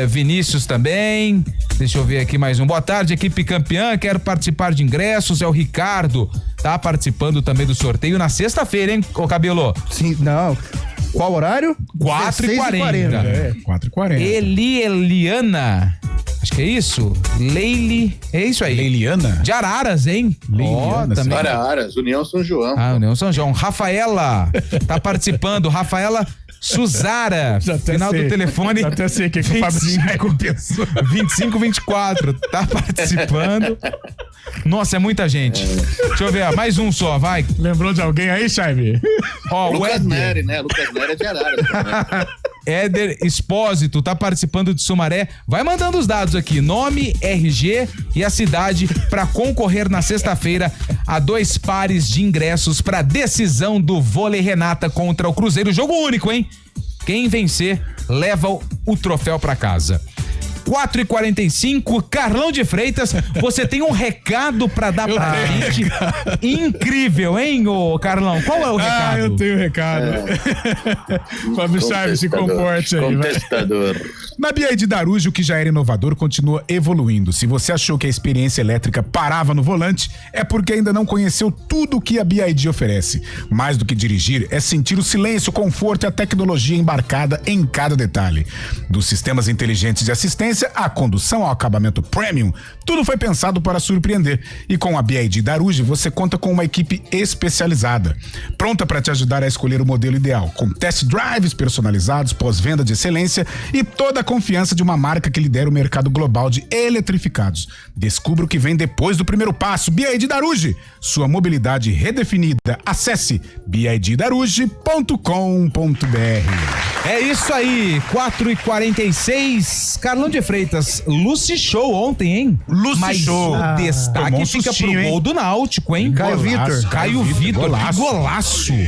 Vinícius também. Deixa eu ver aqui mais um. Boa tarde, equipe campeã, quero participar de ingressos. É o Ricardo, tá participando também do sorteio na sexta-feira, hein, ô Cabelo? Sim, não. Qual horário? 4h40. 4h40. Eliana, acho que é isso? É isso aí. Leiliana? De Araras, hein? Leiliana, também. Araras, União São João. União São João. Rafaela tá participando. Rafaela Suzara, final do telefone. Já até sei que o Fabrício compensou. 2524, tá participando. Nossa, é muita gente. Deixa eu ver, mais um só, vai. Lembrou de alguém aí, Chaime? Ó, Lucas Nery, né? Lucas Nery é de Araras também. Éder Expósito tá participando de Sumaré. Vai mandando os dados aqui, nome, RG e a cidade para concorrer na sexta-feira a 2 pares de ingressos para decisão do Vôlei Renata contra o Cruzeiro. Jogo único, hein? Quem vencer leva o troféu para casa. 4h45, Carlão de Freitas, você tem um recado pra dar pra gente incrível, hein, ô Carlão? Qual é o recado? Eu tenho recado. Fábio Chaves, se comporte aí. Contestador. Na BYD Darujo, o que já era inovador, continua evoluindo. Se você achou que a experiência elétrica parava no volante, é porque ainda não conheceu tudo o que a BYD oferece. Mais do que dirigir, é sentir o silêncio, o conforto e a tecnologia embarcada em cada detalhe. Dos sistemas inteligentes de assistência a condução ao acabamento premium, tudo foi pensado para surpreender. E com a BYD Darujo, você conta com uma equipe especializada, pronta para te ajudar a escolher o modelo ideal, com test drives personalizados, pós-venda de excelência e toda a confiança de uma marca que lidera o mercado global de eletrificados. Descubra o que vem depois do primeiro passo. BYD Darujo, sua mobilidade redefinida. Acesse byddarujo.com.br. É isso aí, 4h46, Carlão de de Freitas, Lucy Show ontem, hein? Lucy Mas Show. o destaque fica pro gol do Náutico, hein? Caio Vitor,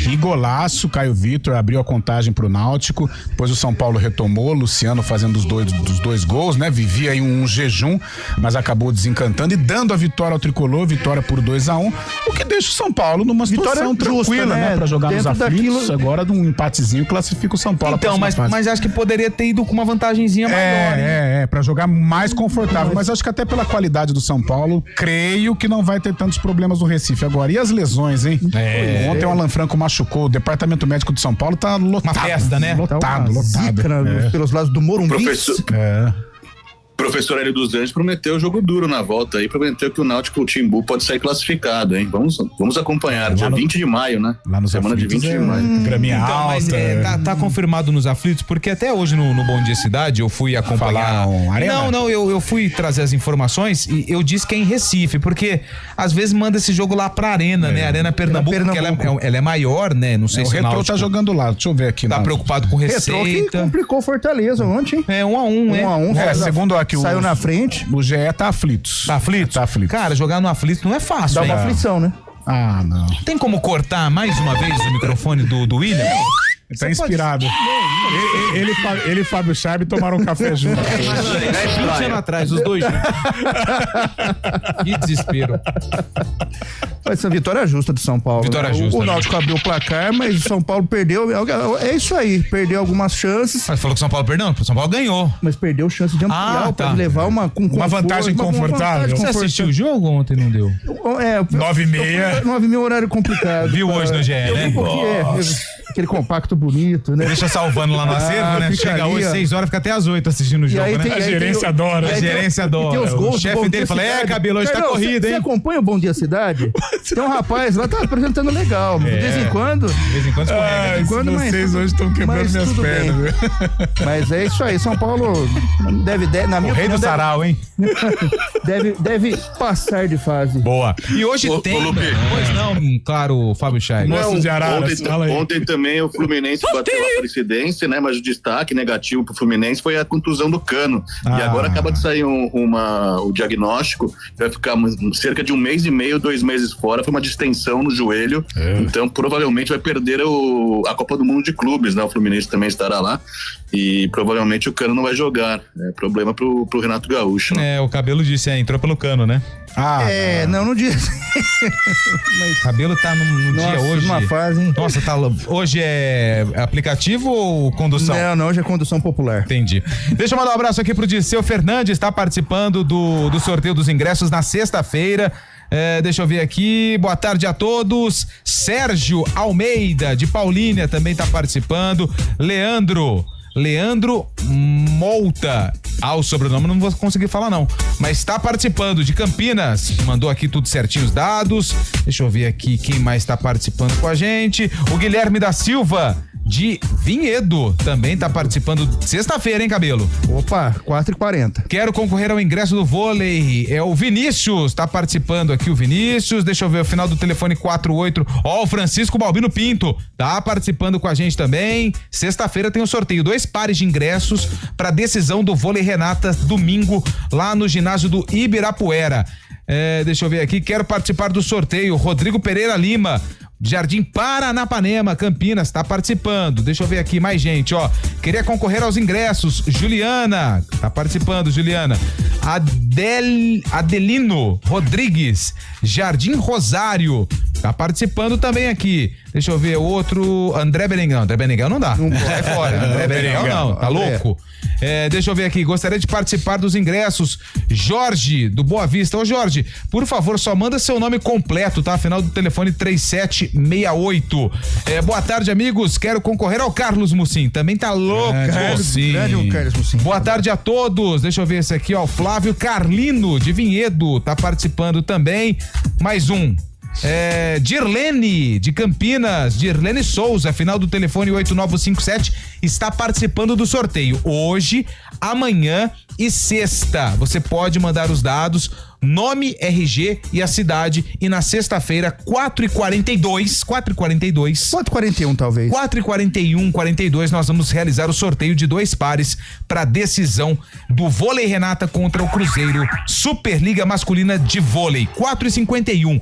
que golaço. Caio Vitor abriu a contagem pro Náutico, depois o São Paulo retomou, Luciano fazendo dos dois gols, né? Vivia aí um jejum, mas acabou desencantando e dando a vitória ao Tricolor, vitória por 2-1, o que deixa o São Paulo numa situação tranquila, né? Pra jogar nos aflitos, agora de um empatezinho classifica o São Paulo. Então, mas acho que poderia ter ido com uma vantagenzinha maior. Pra jogar mais confortável, mas acho que até pela qualidade do São Paulo, creio que não vai ter tantos problemas no Recife agora. E as lesões, hein? Ontem o Alan Franco machucou, o departamento médico de São Paulo tá lotado. Uma festa, né? Lotado. Pelos lados do Morumbi. Professor Hélio dos Anjos prometeu jogo duro na volta aí, prometeu que o Náutico, o Timbu, pode sair classificado, hein? Vamos acompanhar, dia 20 de maio, né? Lá nos semana de 20 de maio. Graminha alta. Mas tá confirmado nos aflitos, porque até hoje no Bom Dia Cidade eu fui acompanhar. Eu fui trazer as informações e eu disse que é em Recife, porque às vezes manda esse jogo lá pra Arena, né? Arena Pernambuco, porque ela é maior, né? Não sei se o Retrô tá jogando lá, deixa eu ver aqui. Tá preocupado com receita. Retrô que complicou o Fortaleza ontem. 1-1, né? 1-1. Segundo aqui saiu na frente. O GE tá aflitos. Tá aflito? Cara, jogar no aflito não é fácil. Dá uma aflição, né? Ah, não. Tem como cortar mais uma vez o microfone do William? Ele tá inspirado. Ele e Fábio Charb tomaram um café juntos. 20 anos atrás, os dois. Que desespero. Essa vitória justa do São Paulo. Vitória justa. O Náutico abriu o placar, mas o São Paulo perdeu. É isso aí, perdeu algumas chances. Mas falou que o São Paulo perdeu? Não, o São Paulo ganhou. Mas perdeu chance de ampliar, pode levar uma vantagem confortável. Você assistiu o jogo ou ontem não deu? 9h30. 9h30 horário complicado. Viu hoje no GE, né? Aquele compacto bonito, né? Deixa salvando lá no acervo, né? Chega hoje 6 horas, fica até às 8 assistindo o jogo, né? A gerência adora. A gerência adora. O chefe dele fala, Cabelo, hoje tá corrido, hein? Você acompanha o Bom Dia Cidade? Tem um rapaz lá, tá apresentando legal. De vez em quando. De vez em quando escorrega. Vocês hoje estão quebrando minhas pernas. Mas é isso aí, São Paulo deve na minha opinião, rei do sarau, hein? Deve passar de fase. Boa. E hoje tem, pois não, claro, Fábio Chay. Ontem também o Fluminense bateu a presidência, né? Mas o destaque negativo pro Fluminense foi a contusão do Cano. E agora acaba de sair o diagnóstico, vai ficar cerca de 1 mês e meio, 2 meses fora, foi uma distensão no joelho, então provavelmente vai perder a Copa do Mundo de Clubes, né? O Fluminense também estará lá e provavelmente o Cano não vai jogar, é problema pro Renato Gaúcho, né? O Cabelo disse, entrou pelo Cano, né? Não disse. Mas Cabelo tá no dia hoje. Numa fase, hein? Nossa, hoje é aplicativo ou condução? Não, hoje é condução popular. Entendi. Deixa eu mandar um abraço aqui pro Dirceu Fernandes, tá participando do sorteio dos ingressos na sexta-feira. Deixa eu ver aqui, boa tarde a todos. Sérgio Almeida, de Paulínia, também tá participando. Leandro Mouta. O sobrenome não vou conseguir falar não, mas está participando, de Campinas, mandou aqui tudo certinho os dados. Deixa eu ver aqui quem mais está participando com a gente. O Guilherme da Silva, de Vinhedo, também tá participando sexta-feira, hein, Cabelo? Opa, 4h40. Quero concorrer ao ingresso do vôlei. É o Vinícius, tá participando aqui o Vinícius. Deixa eu ver o final do telefone 48. O Francisco Balbino Pinto tá participando com a gente também. Sexta-feira tem um sorteio, 2 pares de ingressos para decisão do vôlei Renata, domingo, lá no ginásio do Ibirapuera. Deixa eu ver aqui, quero participar do sorteio. Rodrigo Pereira Lima, Jardim Paranapanema, Campinas, tá participando. Deixa eu ver aqui mais gente, queria concorrer aos ingressos. Juliana, tá participando, Juliana. Adelino Rodrigues, Jardim Rosário, tá participando também aqui. Deixa eu ver o outro, André Berenguel não dá. Sai fora, André Berenguel não, tá louco? Deixa eu ver aqui, gostaria de participar dos ingressos. Jorge, do Boa Vista. Ô Jorge, por favor, só manda seu nome completo, tá? Final do telefone 3768. Boa tarde, amigos, quero concorrer ao Carlos Mussim, também tá louco. Carlos Mussim. Boa tarde a todos, deixa eu ver esse aqui, Flávio Carlino, de Vinhedo, tá participando também. Mais um. Dirlene, de Campinas, Dirlene Souza, final do telefone 8957, está participando do sorteio hoje, amanhã e sexta. Você pode mandar os dados nome, RG e a cidade. E na sexta-feira, 4h42, 4h41 talvez. 4h41, 42, nós vamos realizar o sorteio de 2 pares para decisão do Vôlei Renata contra o Cruzeiro, Superliga Masculina de Vôlei, 4h51.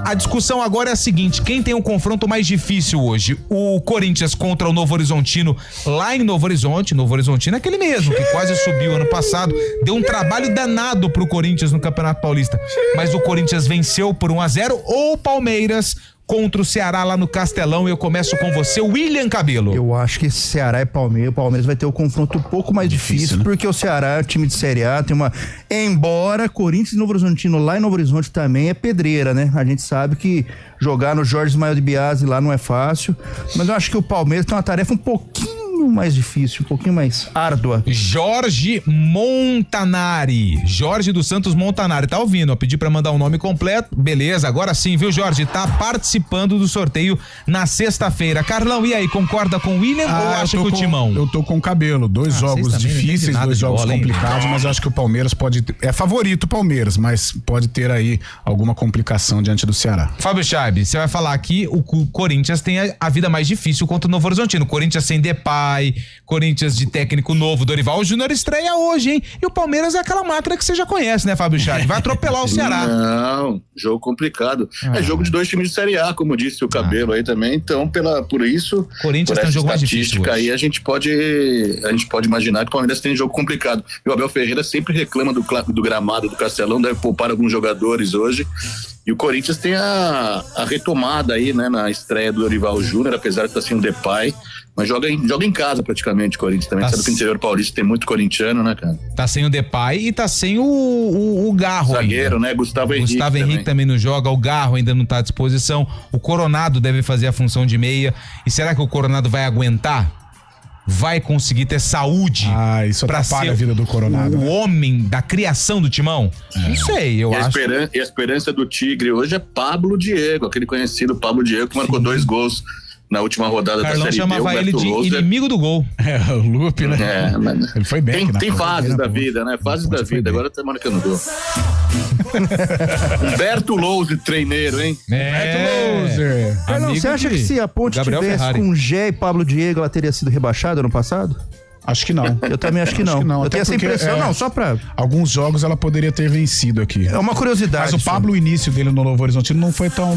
A discussão agora é a seguinte: quem tem um confronto mais difícil hoje? O Corinthians contra o Novo Horizontino lá em Novo Horizonte. Novo Horizontino é aquele mesmo que quase subiu ano passado, deu um trabalho danado pro Corinthians no Campeonato Paulista, mas o Corinthians venceu por 1-0, ou Palmeiras contra o Ceará lá no Castelão. Eu começo com você, William Cabelo. Eu acho que Ceará e Palmeiras, o Palmeiras vai ter um confronto um pouco mais difícil, né? Porque o Ceará é um time de Série A, tem uma... Embora Corinthians e Novo Horizontino lá em Novo Horizonte também é pedreira, né? A gente sabe que jogar no Jorge Ismael de Biasi lá não é fácil, mas eu acho que o Palmeiras tem uma tarefa um pouquinho mais difícil, um pouquinho mais árdua. Jorge Montanari, Jorge dos Santos Montanari, tá ouvindo? Eu pedi pra mandar o nome completo, beleza, agora sim, viu, Jorge? Tá participando do sorteio na sexta-feira. Carlão, e aí, concorda com o William ou acha que o Timão? Eu tô com o Cabelo, 2 jogos difíceis, 2 jogos complicados, mas eu acho que o Palmeiras pode, é favorito o Palmeiras, mas pode ter aí alguma complicação diante do Ceará. Fábio Chaib, você vai falar que o Corinthians tem a vida mais difícil contra o Novo Horizontino. Corinthians sem Depay, Corinthians de técnico novo, Dorival Júnior estreia hoje, hein? E o Palmeiras é aquela máquina que você já conhece, né, Fábio Chaib? Vai atropelar o Ceará. Não, jogo complicado. É jogo de 2 times de Série A, como disse o Cabelo aí também. Então, por isso, Corinthians por tem um essa jogo mais estatística aí, a gente pode imaginar que o Palmeiras tem um jogo complicado. E o Abel Ferreira sempre reclama do gramado do Castelão, deve poupar alguns jogadores hoje. E o Corinthians tem a retomada aí, né, na estreia do Dorival Júnior, apesar de estar sem o Depay, mas joga em casa praticamente o Corinthians também. Sabe que o interior paulista tem muito corintiano, né, cara? Tá sem o Depay e tá sem o Garro. Zagueiro, ainda, né? Gustavo Henrique também não joga, o Garro ainda não tá à disposição, o Coronado deve fazer a função de meia. E será que o Coronado vai aguentar? Vai conseguir ter saúde isso pra atrapalha ser a vida do Coronado, o homem da criação do Timão? Não sei, eu acho. E a esperança do Tigre hoje é Pablo Diego, aquele conhecido Pablo Diego que marcou 2 gols na última rodada Carlão da Série B. chamava ele de inimigo do gol. O Lupe, né? Mas ele foi bem. Tem fases da vida, né? Fases da vida. Agora tá marcando gol. Humberto Louser, treineiro, hein? Humberto Louser. Carlão, você acha que se a Ponte Gabriel tivesse Ferrari com Gé e Pablo Diego, ela teria sido rebaixada ano passado? Acho que não. Eu também acho que não. Eu tenho essa impressão, não, só pra... Alguns jogos ela poderia ter vencido aqui. É uma curiosidade. Mas o Pablo, o início dele no Novo Horizontino não foi tão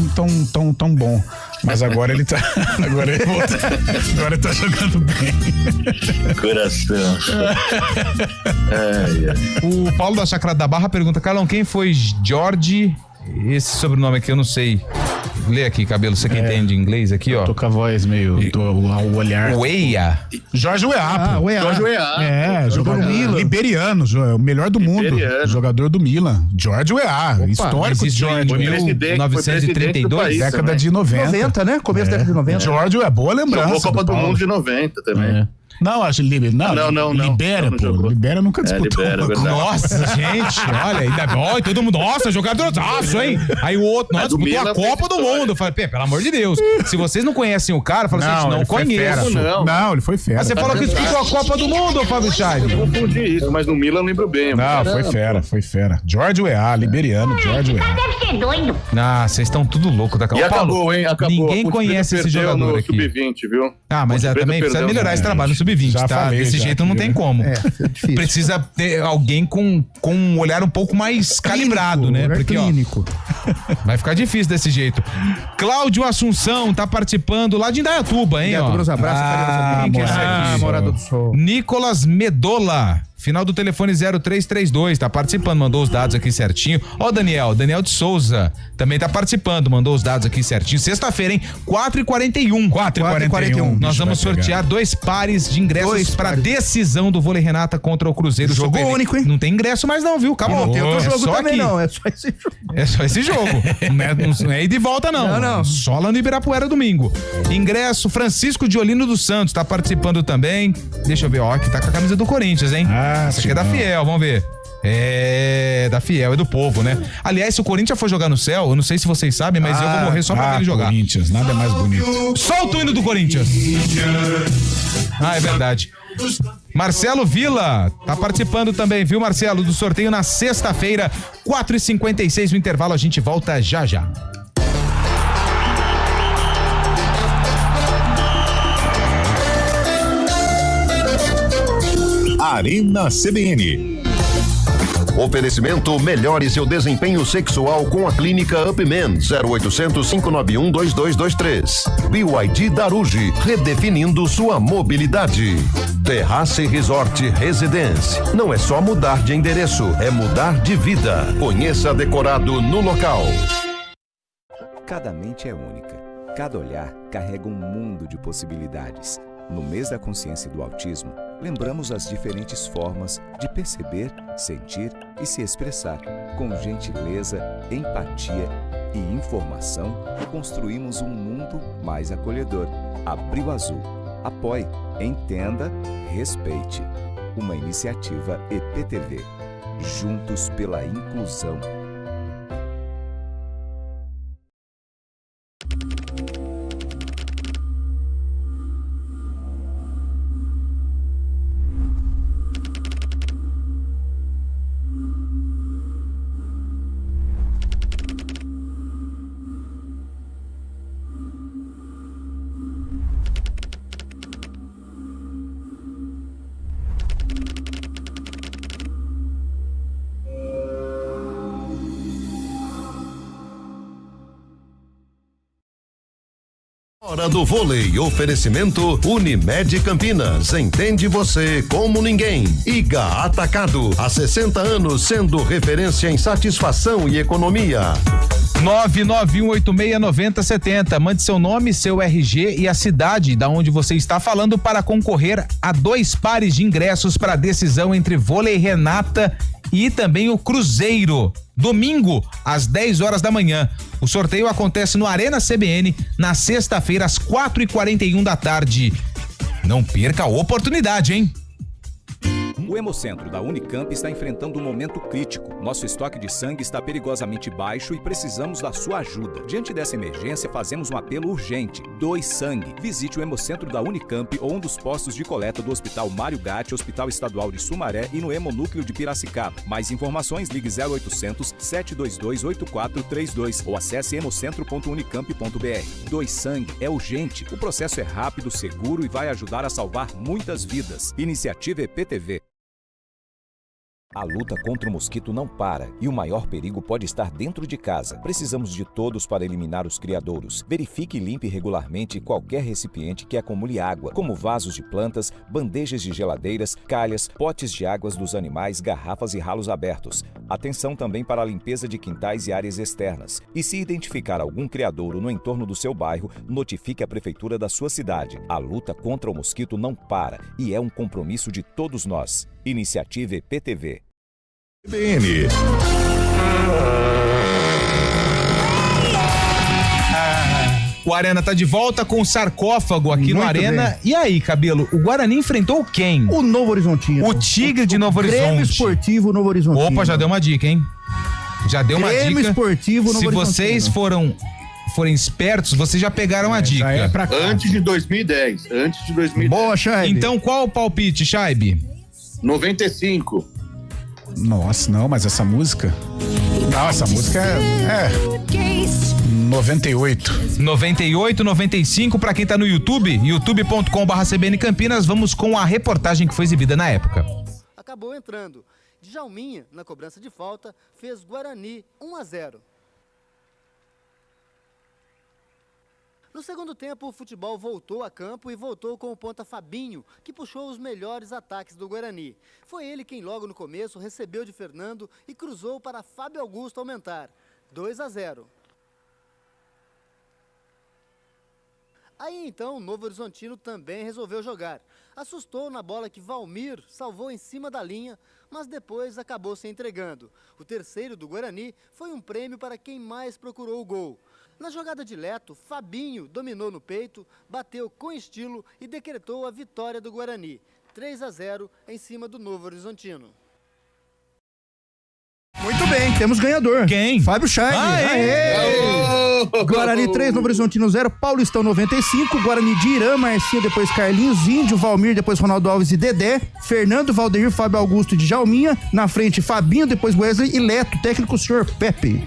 bom. Mas agora ele tá... Agora ele tá jogando bem. Coração. O Paulo da Chácara da Barra pergunta, Carlão, quem foi Jorge... Esse sobrenome aqui eu não sei. Lê aqui, Cabelo, você que entende inglês aqui, ó. Tô com a voz meio o olhar. Weah. Jorge Weah. Jorge Weah. Jogador liberiano, o melhor do mundo. Jogador do Milan. Jorge Weah, histórico de Jorge. Foi 1932, década de 90. 90, né? Começo da década de 90. Jorge Weah, boa lembrança. Jogou Copa do Mundo de 90 também. Não, acho não. Libera, pô. Libera nunca disputou. Nossa, gente, olha, ainda bom, todo mundo, nossa, jogadorzaço, hein? Aí o outro, nossa, disputou a Copa do Mundo. Eu falei, pelo amor de Deus, se vocês não conhecem o cara, eu falo assim, não conheço. Não, ele foi fera. Mas você falou que disputou a Copa do Mundo, Fábio Chaib. Eu confundi isso, mas no Milan eu lembro bem. Não, foi fera. Jorge Weah, liberiano, Jorge Weah. Deve ser doido. Ah, vocês estão tudo louco da E acabou, hein? Acabou. Ninguém conhece esse jogador aqui. Sub-20, viu? Ah, mas também precisa melhorar esse trabalho no Sub-20, tá? Desse jeito não tem como. É difícil. Precisa ter alguém com um olhar um pouco mais calibrado, né? Porque, clínico. Vai ficar difícil desse jeito. Cláudio Assunção tá participando lá de Indaiatuba, hein? Indaiatuba, abraços, Morada do Sol. Nicolas Medola. Final do telefone 0332, tá participando, mandou os dados aqui certinho. Ó, Daniel de Souza, também tá participando, mandou os dados aqui certinho. Sexta-feira, hein? 4h41. 4h41. Nós vamos sortear 2 pares de ingressos pra decisão do Vôlei Renata contra o Cruzeiro. Jogo único, hein? Não tem ingresso mais não, viu? Acabou. Não tem outro jogo também aqui. não, é só esse jogo. É só esse jogo. Não é ir de volta não. Não. Só lá no Ibirapuera domingo. Ingresso, Francisco Diolino dos Santos tá participando também. Deixa eu ver, ó, aqui tá com a camisa do Corinthians, hein? Essa aqui é da Fiel, vamos ver. É, da Fiel, é do povo, né? Aliás, se o Corinthians for jogar no céu, eu não sei se vocês sabem, mas eu vou morrer só pra ver ele jogar. Corinthians, nada é mais bonito. Solta o hino do Corinthians. É verdade. Marcelo Vila tá participando também, viu, Marcelo, do sorteio na sexta-feira, 4h56 no intervalo, a gente volta já já. Arena CBN. Oferecimento: melhore seu desempenho sexual com a clínica Upman, 0800 591 2223. BYD Daruji, redefinindo sua mobilidade. Terrace Resort Residence. Não é só mudar de endereço, é mudar de vida. Conheça decorado no local. Cada mente é única. Cada olhar carrega um mundo de possibilidades. No mês da consciência do autismo, lembramos as diferentes formas de perceber, sentir e se expressar. Com gentileza, empatia e informação, construímos um mundo mais acolhedor. Abril Azul. Apoie, entenda, respeite. Uma iniciativa EPTV. Juntos pela inclusão. Hora do vôlei, oferecimento Unimed Campinas, entende você como ninguém. Iga Atacado, há 60 anos sendo referência em satisfação e economia. 991869070, mande seu nome, seu RG e a cidade da onde você está falando para concorrer a 2 pares de ingressos para a decisão entre Vôlei Renata e também o Cruzeiro. Domingo, às 10 horas da manhã. O sorteio acontece no Arena CBN na sexta-feira, às 4h41 da tarde. Não perca a oportunidade, hein? O Hemocentro da Unicamp está enfrentando um momento crítico. Nosso estoque de sangue está perigosamente baixo e precisamos da sua ajuda. Diante dessa emergência, fazemos um apelo urgente. Doe sangue. Visite o Hemocentro da Unicamp ou um dos postos de coleta do Hospital Mário Gatti, Hospital Estadual de Sumaré e no Hemonúcleo de Piracicaba. Mais informações, ligue 0800 722 8432 ou acesse hemocentro.unicamp.br. Doe sangue é urgente. O processo é rápido, seguro e vai ajudar a salvar muitas vidas. Iniciativa EPTV. A luta contra o mosquito não para e o maior perigo pode estar dentro de casa. Precisamos de todos para eliminar os criadouros. Verifique e limpe regularmente qualquer recipiente que acumule água, como vasos de plantas, bandejas de geladeiras, calhas, potes de águas dos animais, garrafas e ralos abertos. Atenção também para a limpeza de quintais e áreas externas. E se identificar algum criadouro no entorno do seu bairro, notifique a prefeitura da sua cidade. A luta contra o mosquito não para e é um compromisso de todos nós. Iniciativa EPTV. CBN. O Arena tá de volta com o sarcófago aqui no Arena. Bem. E aí, Cabelo, o Guarani enfrentou quem? O Novo Horizontino. O Tigre de Novo Horizonte. Grêmio Esportivo Novo Horizontino. Opa, já deu uma dica, hein? Já deu uma dica. Grêmio Esportivo Novo Horizontino. Se vocês forem espertos, vocês já pegaram a dica. Antes de 2010. Boa, Chaibe. Então, qual o palpite, Chaibe? 95. Nossa, não, mas essa música... Não, essa música é 98. 98, 95, pra quem tá no YouTube, youtube.com/CBN Campinas, vamos com a reportagem que foi exibida na época. Acabou entrando. Djalminha, na cobrança de falta, fez Guarani 1-0. No segundo tempo, o futebol voltou a campo e voltou com o ponta Fabinho, que puxou os melhores ataques do Guarani. Foi ele quem logo no começo recebeu de Fernando e cruzou para Fábio Augusto aumentar. 2-0. Aí então o Novo Horizontino também resolveu jogar. Assustou na bola que Valmir salvou em cima da linha, mas depois acabou se entregando. O terceiro do Guarani foi um prêmio para quem mais procurou o gol. Na jogada de Leto, Fabinho dominou no peito, bateu com estilo e decretou a vitória do Guarani. 3-0 em cima do Novo Horizontino. Muito bem. temos ganhador. Quem? Fábio Chaves. Guarani 3, Novo Horizontino 0, Paulistão 95, Guarani de Irã, Marcinho, depois Carlinhos, Índio, Valmir, depois Ronaldo Alves e Dedé, Fernando, Valdeir, Fábio Augusto de Jalminha, na frente Fabinho, depois Wesley e Leto, técnico senhor Pepe.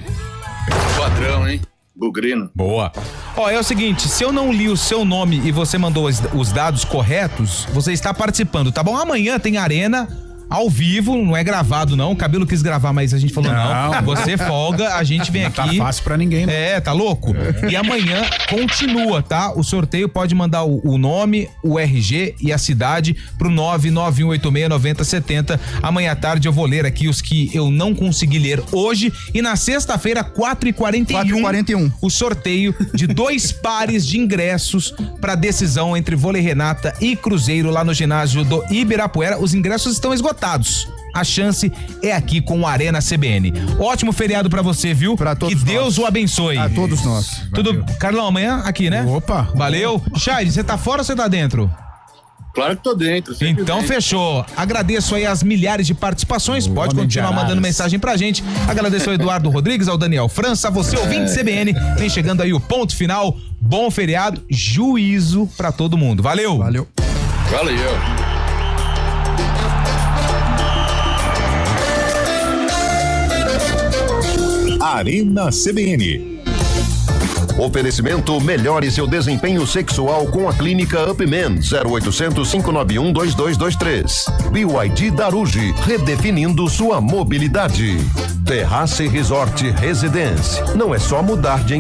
Padrão, hein? Bugrino. Boa. Ó, é o seguinte, se eu não li o seu nome e você mandou os dados corretos, você está participando, tá bom? Amanhã tem Arena ao vivo, não é gravado não, o Cabelo quis gravar, mas a gente falou não, você folga, a gente vem aqui. Não tá fácil pra ninguém, né? É, tá louco? E amanhã continua, tá? O sorteio pode mandar o nome, o RG e a cidade pro 991869070. Amanhã à tarde eu vou ler aqui os que eu não consegui ler hoje e na sexta-feira, 4h41, o sorteio de 2 pares de ingressos pra decisão entre Vôlei Renata e Cruzeiro lá no ginásio do Ibirapuera. Os ingressos estão esgotados. A chance é aqui com o Arena CBN. Ótimo feriado pra você, viu? Pra todos que Deus o abençoe. A todos nós. Tudo, Carlão, amanhã aqui, né? Opa. Valeu. Chay, você tá fora ou você tá dentro? Claro que tô dentro. Então dentro. Fechou. Agradeço aí as milhares de participações. Pode continuar mandando mensagem pra gente. Agradeço ao Eduardo Rodrigues, ao Daniel França, você ouvinte CBN. Vem chegando aí o ponto final. Bom feriado, juízo pra todo mundo. Valeu. Valeu. Arena CBN. Oferecimento: melhore seu desempenho sexual com a clínica Upman 0800 591 2223. BYD Daruji, redefinindo sua mobilidade. Terrace Resort Residence. Não é só mudar de